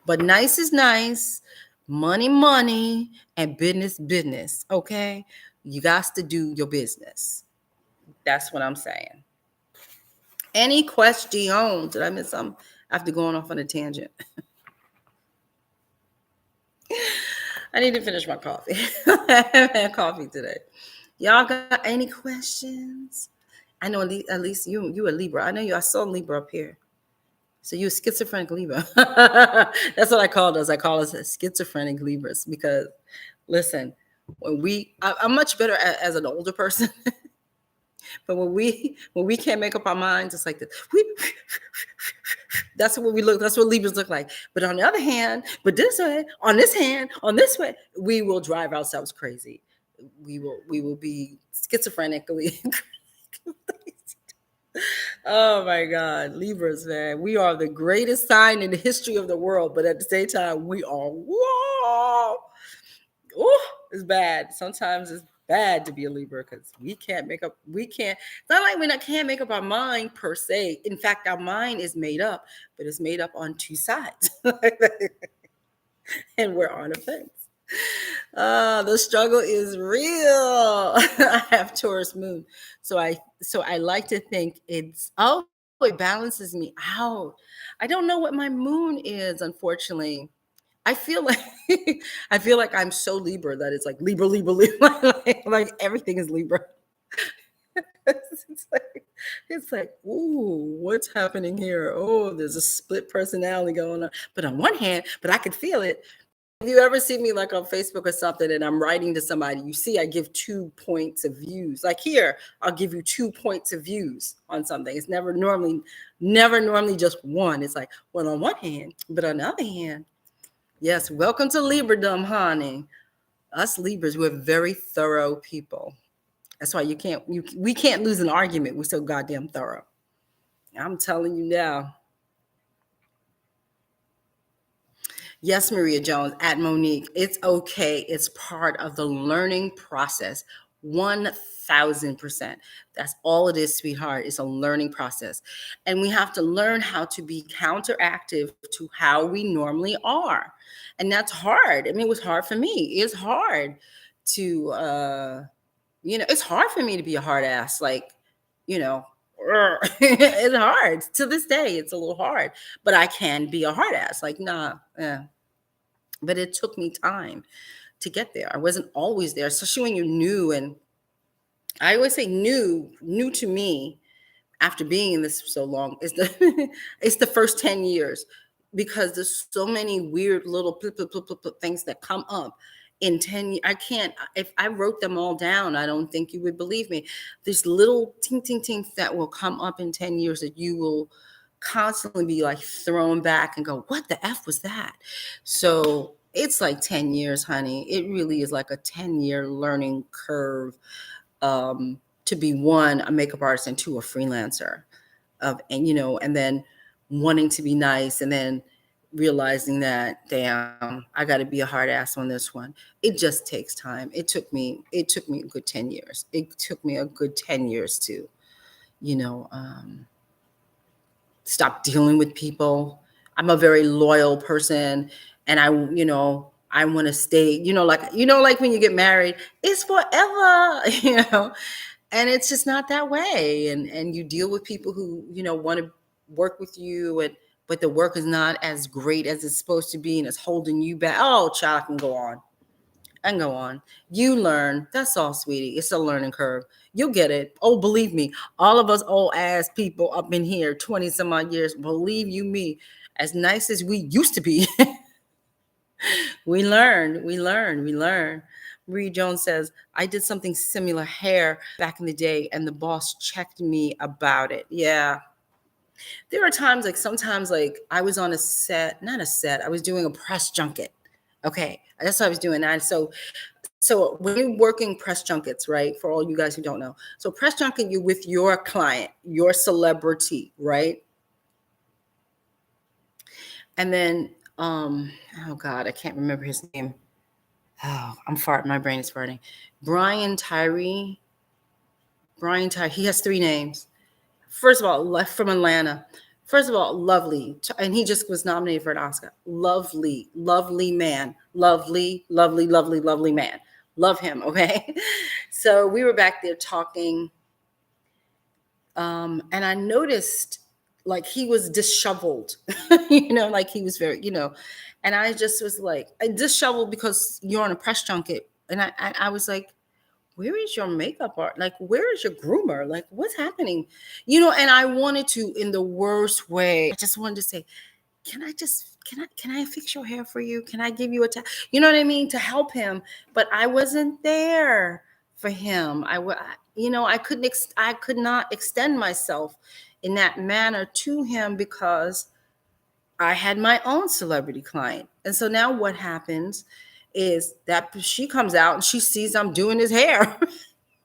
But nice is nice, money, and business. Okay. You got to do your business. That's what I'm saying. Any questions? Did I miss something after going off on a tangent? I need to finish my coffee. I haven't had coffee today. Y'all got any questions? I know at least you a Libra. I know you. I saw Libra up here. So you a schizophrenic Libra. That's what I call us. I call us schizophrenic Libras because, listen, I'm much better as an older person. But when we can't make up our minds, it's like this. That's what we look. That's what Libras look like. But on the other hand, but this way, on this hand, on this way, we will drive ourselves crazy. We will be schizophrenically. Oh my God, Libras, man, we are the greatest sign in the history of the world. But at the same time, we are it's bad. Sometimes it's bad to be a Libra because we can't. It's not like we can't make up our mind per se. In fact, our mind is made up, but it's made up on two sides. And we're on a fence. The struggle is real. I have Taurus moon. So I like to think it balances me out. I don't know what my moon is, unfortunately. I feel like I'm so Libra that it's like Libra. Like everything is Libra. It's like, ooh, what's happening here? Oh, there's a split personality going on. But on one hand, I could feel it. If you ever see me like on Facebook or something and I'm writing to somebody, you see I give 2 points of views. Like here, I'll give you 2 points of views on something. It's never normally just one. It's like, well, on one hand, but on the other hand, yes, welcome to Libradom, honey. Us Libras, we're very thorough people. That's why we can't lose an argument. We're so goddamn thorough. I'm telling you now. Yes, Maria Jones, at Monique. It's okay. It's part of the learning process. 1000%. That's all it is, sweetheart. It's a learning process. And we have to learn how to be counteractive to how we normally are. And that's hard. I mean, it was hard for me. It's hard to, it's hard for me to be a hard ass. Like, it's hard. To this day, it's a little hard. But I can be a hard ass. Like, nah, but it took me time to get there. I wasn't always there, especially when you're new. And I always say new to me after being in this for so long is it's the first 10 years, because there's so many weird little things that come up in 10 years. I can't, if I wrote them all down, I don't think you would believe me. There's little ting that will come up in 10 years that you will constantly be like thrown back and go, what the F was that? So it's like 10 years, honey. It really is like a 10-year learning curve, to be one, a makeup artist, and two, a freelancer, and then wanting to be nice, and then realizing that, damn, I got to be a hard ass on this one. It just takes time. It took me a good 10 years. It took me a good 10 years to, stop dealing with people. I'm a very loyal person, and I want to stay, like when you get married, it's forever, and it's just not that way. And you deal with people who, want to work with you, but the work is not as great as it's supposed to be, and it's holding you back. Oh, child, I can go on. You learn. That's all, sweetie. It's a learning curve. You'll get it. Oh, believe me, all of us old ass people up in here, 20 some odd years, believe you me, as nice as we used to be, we learn. Marie Jones says, I did something similar hair back in the day, and the boss checked me about it. Yeah. There are times, like sometimes, like I was on not a set, I was doing a press junket. Okay. That's what I was doing. And so when you're working press junkets, right? For all you guys who don't know. So press junket, you're with your client, your celebrity, right? And then, oh God, I can't remember his name. Oh, I'm farting. My brain is farting. Brian Tyree. He has 3 names. First of all, left from Atlanta. First of all, lovely. And he just was nominated for an Oscar. Lovely man. Lovely man. Love him, okay? So we were back there talking. And I noticed like he was disheveled, like he was very, and I just was like, I disheveled because you're on a press junket. And I was like, where is your makeup art? Like, where is your groomer? Like, what's happening? And I wanted to, in the worst way, I just wanted to say, can I fix your hair for you? Can I give you a you know what I mean? To help him. But I wasn't there for him. I could not extend myself in that manner to him because I had my own celebrity client. And so now what happens is that she comes out and she sees I'm doing his hair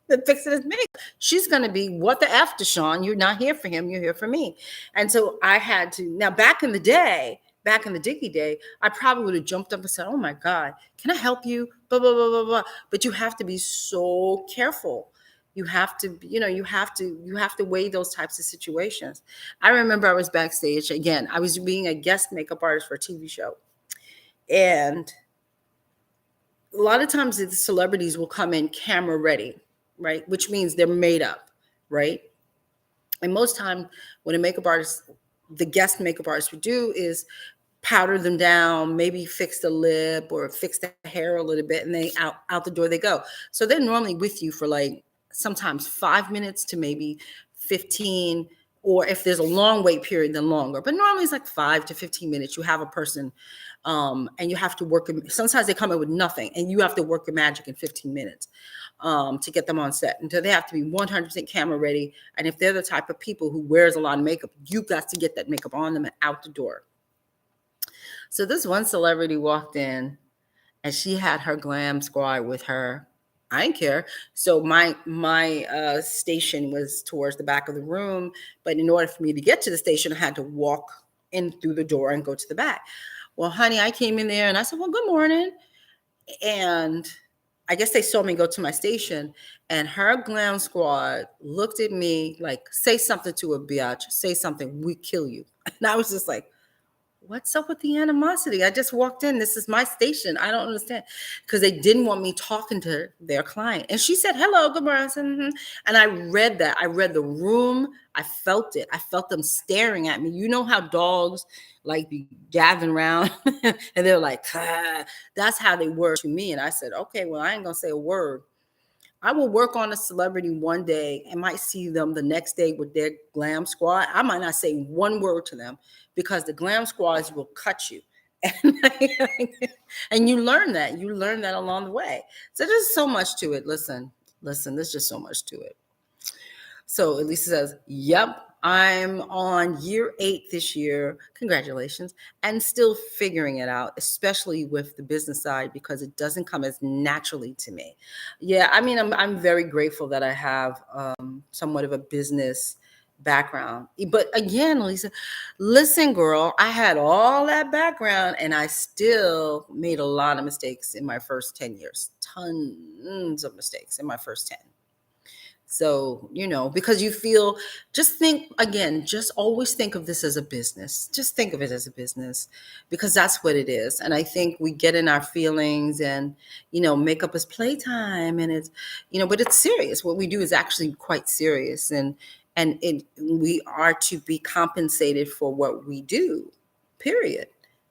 and fixing his makeup. She's going to be, what the F, DeShawn? You're not here for him. You're here for me. And so I had to, now back in the Dicky day, I probably would have jumped up and said, oh my God, can I help you? Blah, blah, blah, blah, blah. But you have to be so careful. You have to, you have to weigh those types of situations. I remember I was backstage again. I was being a guest makeup artist for a TV show. And a lot of times the celebrities will come in camera ready, right? Which means they're made up, right? And most time when the guest makeup artist would do is powder them down, maybe fix the lip or fix the hair a little bit, and they out the door they go. So they're normally with you for like sometimes 5 minutes to maybe 15, or if there's a long wait period, then longer. But normally it's like 5 to 15 minutes. You have a person, and you have to work. Sometimes they come in with nothing, and you have to work your magic in 15 minutes to get them on set. And so they have to be 100% camera ready. And if they're the type of people who wears a lot of makeup, you got to get that makeup on them and out the door. So this one celebrity walked in, and she had her glam squad with her. I didn't care. So my station was towards the back of the room, but in order for me to get to the station, I had to walk in through the door and go to the back. Well, honey, I came in there and I said, "Well, good morning." And I guess they saw me go to my station, and her glam squad looked at me like, "Say something to a biatch. Say something. We kill you." And I was just like, what's up with the animosity? I just walked in. This is my station. I don't understand. Because they didn't want me talking to their client. And she said, "Hello, good morning." I said, "Mm-hmm." And I read that. I read the room. I felt it. I felt them staring at me. You know how dogs like be gathering around and they're like, ah. That's how they were to me. And I said, okay, well, I ain't going to say a word. I will work on a celebrity one day and might see them the next day with their glam squad. I might not say one word to them because the glam squads will cut you. And you learn that. You learn that along the way. So there's so much to it. Listen, there's just so much to it. So Elisa says, yep, I'm on year 8 this year. Congratulations. And still figuring it out, especially with the business side, because it doesn't come as naturally to me. Yeah, I mean, I'm very grateful that I have somewhat of a business background. But again, Lisa, listen, girl, I had all that background and I still made a lot of mistakes in my first 10 years. Tons of mistakes in my first 10. So, because you feel, just think again, just always think of this as a business. Just think of it as a business because that's what it is. And I think we get in our feelings and, makeup is playtime and it's, but it's serious. What we do is actually quite serious and we are to be compensated for what we do, period.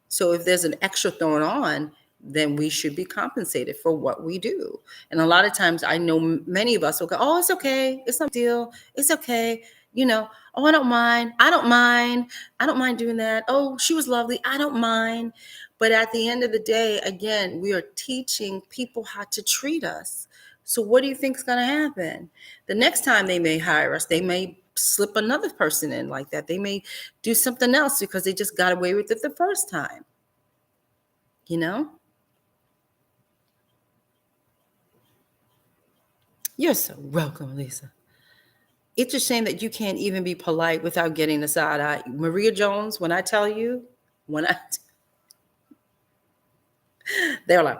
So if there's an extra thrown on, then we should be compensated for what we do. And a lot of times I know many of us will go, "Oh, it's okay. It's no deal. It's okay. Oh, I don't mind. I don't mind. I don't mind doing that. Oh, she was lovely. I don't mind." But at the end of the day, again, we are teaching people how to treat us. So what do you think is going to happen? The next time they may hire us, they may slip another person in like that. They may do something else because they just got away with it the first time. You're so welcome, Lisa. It's a shame that you can't even be polite without getting a side eye. Maria Jones, when I tell you, they're like,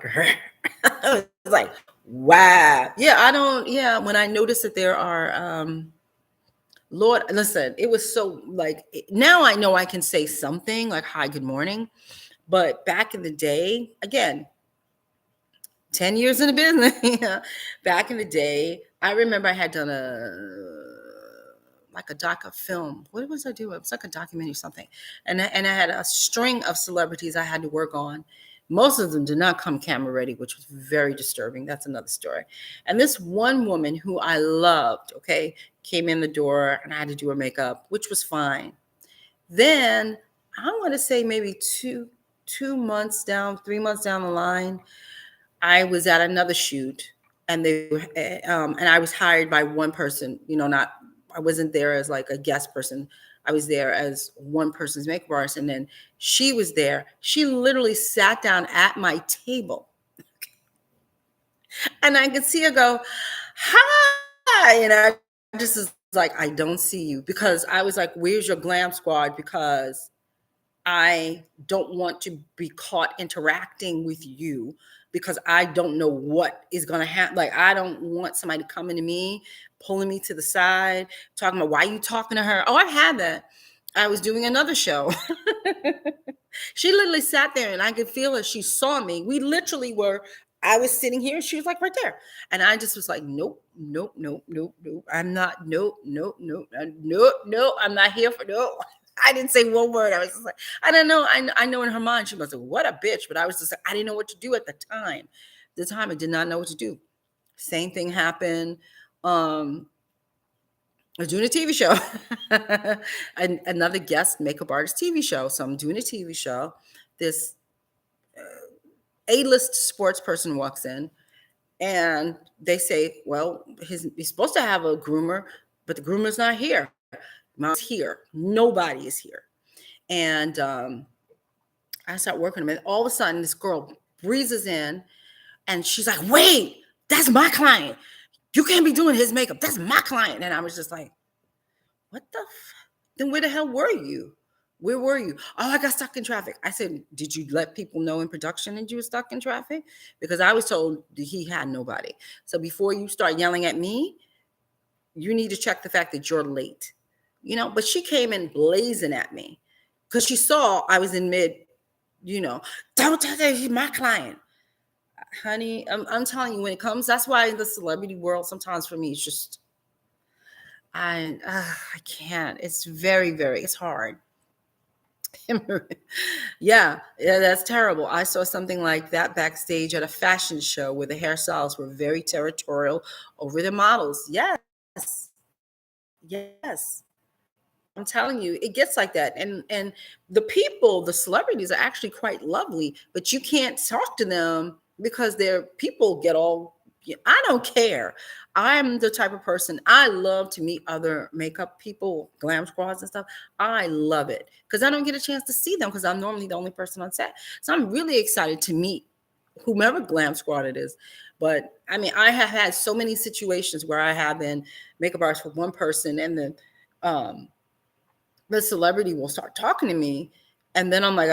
it's like, wow. Yeah, when I notice that there are, Lord, listen, it was so like, now I know I can say something like, "Hi, good morning." But back in the day, again, 10 years in the business, back in the day, I remember I had done a doc film. What was I doing? It was like a documentary or something. And I had a string of celebrities I had to work on. Most of them did not come camera ready, which was very disturbing. That's another story. And this one woman who I loved, okay, came in the door and I had to do her makeup, which was fine. Then I want to say maybe 3 months down the line, I was at another shoot and and I was hired by one person, I wasn't there as like a guest person. I was there as one person's makeup artist. And then she was there. She literally sat down at my table and I could see her go, "Hi." And I just was like, "I don't see you," because I was like, "Where's your glam squad?" Because I don't want to be caught interacting with you because I don't know what is going to happen. Like, I don't want somebody coming to me, pulling me to the side, talking about, "Why are you talking to her?" Oh, I've had that. I was doing another show. She literally sat there and I could feel her. She saw me. I was sitting here. She was like right there. And I just was like, "Nope, nope, nope, nope, nope. I'm not, nope, nope, nope, nope, nope. I'm not here for nope." I didn't say one word. I was just like, I don't know. I know in her mind, she must have, "What a bitch." But I was just like, I didn't know what to do at the time. I did not know what to do. Same thing happened. I was doing a TV show, and another guest makeup artist TV show. So I'm doing a TV show. This A-list sports person walks in, and they say, "Well, he's supposed to have a groomer, but the groomer's not here. Mom's here. Nobody is here." And I start working on it. All of a sudden, this girl breezes in, and she's like, "Wait, that's my client. You can't be doing his makeup. That's my client." And I was just like, "What the? Then where the hell were you? Where were you?" "Oh, I got stuck in traffic." I said, "Did you let people know in production that you were stuck in traffic?" Because I was told that he had nobody. So before you start yelling at me, you need to check the fact that you're late. But she came in blazing at me because she saw I was in mid, you know, "Don't tell her he's my client." Honey, I'm telling you, when it comes, that's why in the celebrity world, sometimes for me, it's just, I can't. It's very, very, it's hard. Yeah, that's terrible. I saw something like that backstage at a fashion show where the hairstyles were very territorial over the models. Yes, yes. I'm telling you, it gets like that. And the people, the celebrities are actually quite lovely, but you can't talk to them because their people get all, I don't care. I'm the type of person, I love to meet other makeup people, glam squads and stuff. I love it because I don't get a chance to see them because I'm normally the only person on set. So I'm really excited to meet whomever glam squad it is. But I mean, I have had so many situations where I have been makeup artist for one person, and then the celebrity will start talking to me. And then I'm like,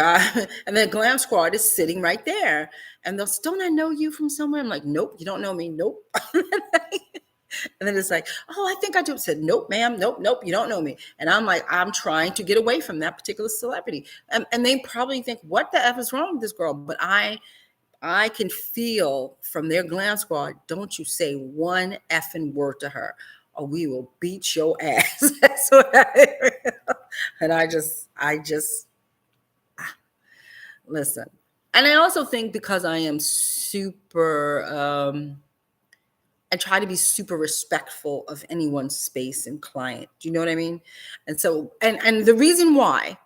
and then glam squad is sitting right there. And they'll say, "Don't I know you from somewhere?" I'm like, "Nope, you don't know me. Nope." And then it's like, "Oh, I think I do." I said, "Nope, ma'am. Nope, nope, you don't know me." And I'm like, I'm trying to get away from that particular celebrity. And they probably think, "What the F is wrong with this girl?" But I can feel from their glam squad, "Don't you say one effing word to her, or we will beat your ass." That's what and I just listen. And I also think because I am super, I try to be super respectful of anyone's space and client. Do you know what I mean? And so, and the reason why,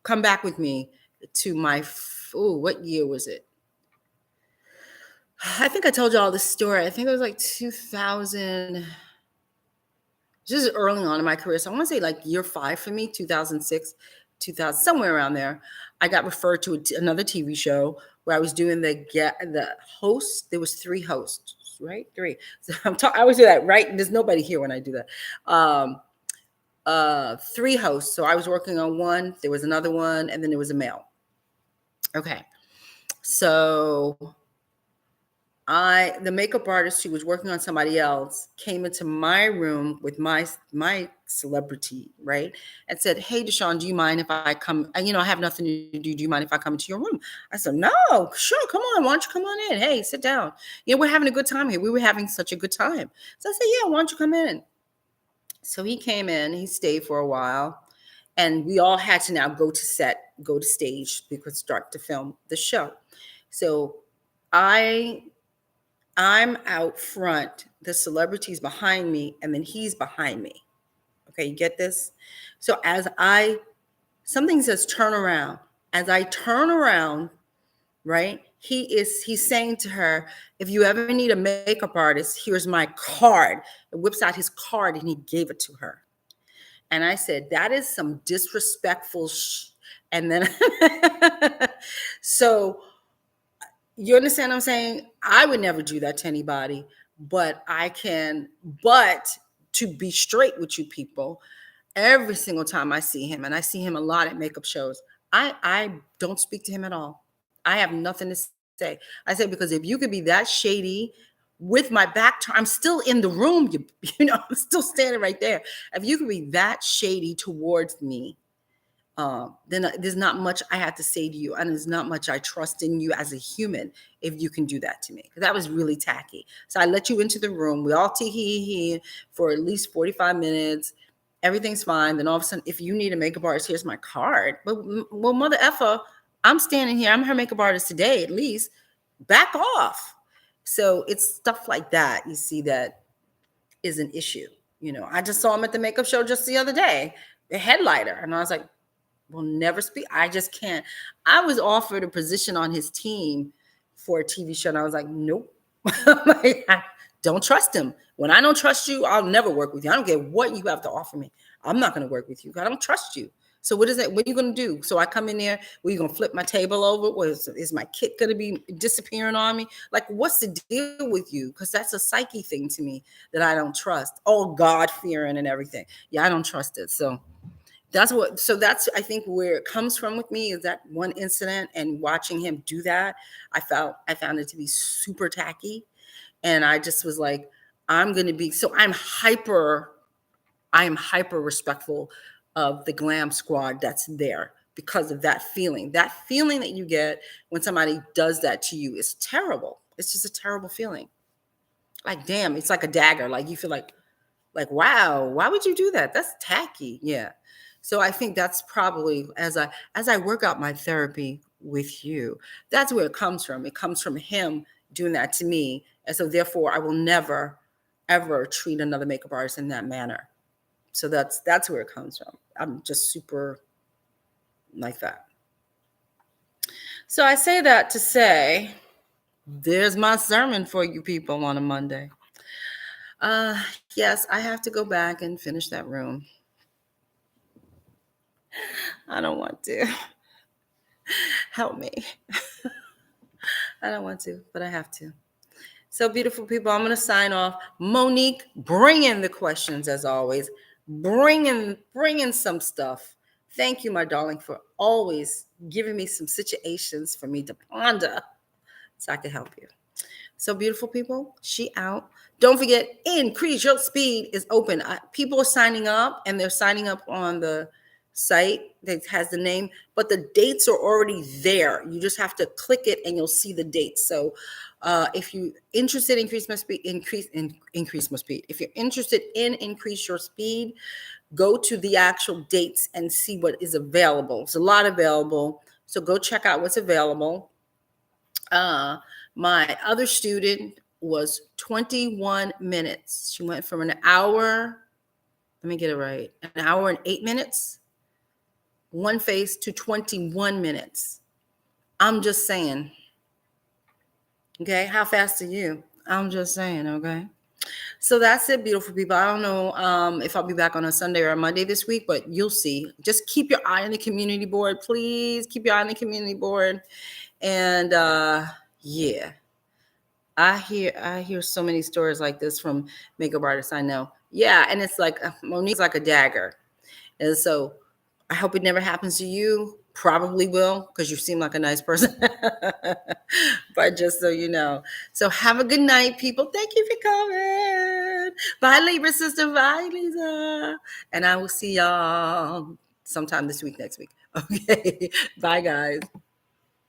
come back with me to my, what year was it? I think I told you all this story. I think it was like 2000, just early on in my career. So I want to say like year 5 for me, 2006, 2000, somewhere around there. I got referred to another TV show where I was doing the host. There was 3 hosts, right? 3. So I always do that, right? There's nobody here when I do that. 3 hosts. So I was working on one. There was another one, and then there was a male. Okay. So the makeup artist who was working on somebody else came into my room with my celebrity, right? And said, "Hey, DeShawn, do you mind if I come? I have nothing to do. Do you mind if I come into your room?" I said, "No, sure, come on. Why don't you come on in? Hey, sit down. We're having a good time here. We were having such a good time." So I said, "Yeah, why don't you come in?" So he came in, he stayed for a while, and we all had to now go to set, go to stage. We could start to film the show. So I'm out front, the celebrity's behind me, and then he's behind me. Okay, you get this? So something says turn around. As I turn around, right, he's saying to her, "If you ever need a makeup artist, here's my card." It whips out his card and he gave it to her. And I said, "That is some disrespectful And then, so you understand what I'm saying? I would never do that to anybody, but but to be straight with you people, every single time I see him, and I see him a lot at makeup shows, I don't speak to him at all. I have nothing to say. I say, because if you could be that shady with my back I'm still in the room, I'm still standing right there. If you could be that shady towards me, then there's not much I have to say to you, and there's not much I trust in you as a human if you can do that to me. Because that was really tacky. So I let you into the room. We all tee for at least 45 minutes. Everything's fine. Then all of a sudden, if you need a makeup artist, here's my card. But, well, mother effer, I'm standing here. I'm her makeup artist today, at least. Back off. So it's stuff like that, you see, that is an issue. You know, I just saw him at the makeup show just the other day, the headliner. And I was like, we'll never speak. I just can't. I was offered a position on his team for a TV show. And I was like, nope. Like, I don't trust him. When I don't trust you, I'll never work with you. I don't care what you have to offer me. I'm not going to work with you. I don't trust you. So what is it? What are you going to do? So I come in there. Were you going to flip my table over? Or is my kit going to be disappearing on me? Like, what's the deal with you? Because that's a psyche thing to me that I don't trust. Oh, God fearing and everything. Yeah, I don't trust it. So that's I think where it comes from with me is that one incident, and watching him do that, I found it to be super tacky. And I just was like, I'm hyper respectful of the glam squad that's there because of that feeling. That feeling that you get when somebody does that to you is terrible. It's just a terrible feeling. Like, damn, it's like a dagger. Like, you feel like, wow, why would you do that? That's tacky. Yeah. So I think that's probably, as I work out my therapy with you, that's where it comes from. It comes from him doing that to me. And so therefore I will never, ever treat another makeup artist in that manner. So that's where it comes from. I'm just super like that. So I say that to say, there's my sermon for you people on a Monday. Yes, I have to go back and finish that room. I don't want to. Help me. I don't want to, but I have to. So, beautiful people, I'm going to sign off. Monique, bring in the questions as always. Bring in some stuff. Thank you, my darling, for always giving me some situations for me to ponder so I can help you. So, beautiful people, she out. Don't forget, Increase Your Speed is open. People are signing up, and they're signing up on the site that has the name, but the dates are already there. You just have to click it and you'll see the dates. So if you're interested in increase my speed. If you're interested in Increase Your Speed, go to the actual dates and see what is available. It's a lot available. So go check out what's available. My other student was 21 minutes. She went from an hour, let me get it right, an hour and 8 minutes, one face, to 21 minutes. I'm just saying. Okay, how fast are you? I'm just saying, okay? So that's it, beautiful people. I don't know if I'll be back on a Sunday or a Monday this week, but you'll see. Just keep your eye on the community board. Please keep your eye on the community board. And yeah, I hear so many stories like this from makeup artists I know. Yeah, and it's like Monique's like a dagger. And so I hope it never happens to you. Probably will, because you seem like a nice person. But just so you know. So have a good night, people. Thank you for coming. Bye, Libra sister. Bye, Lisa. And I will see y'all sometime this week, next week. Okay. Bye, guys.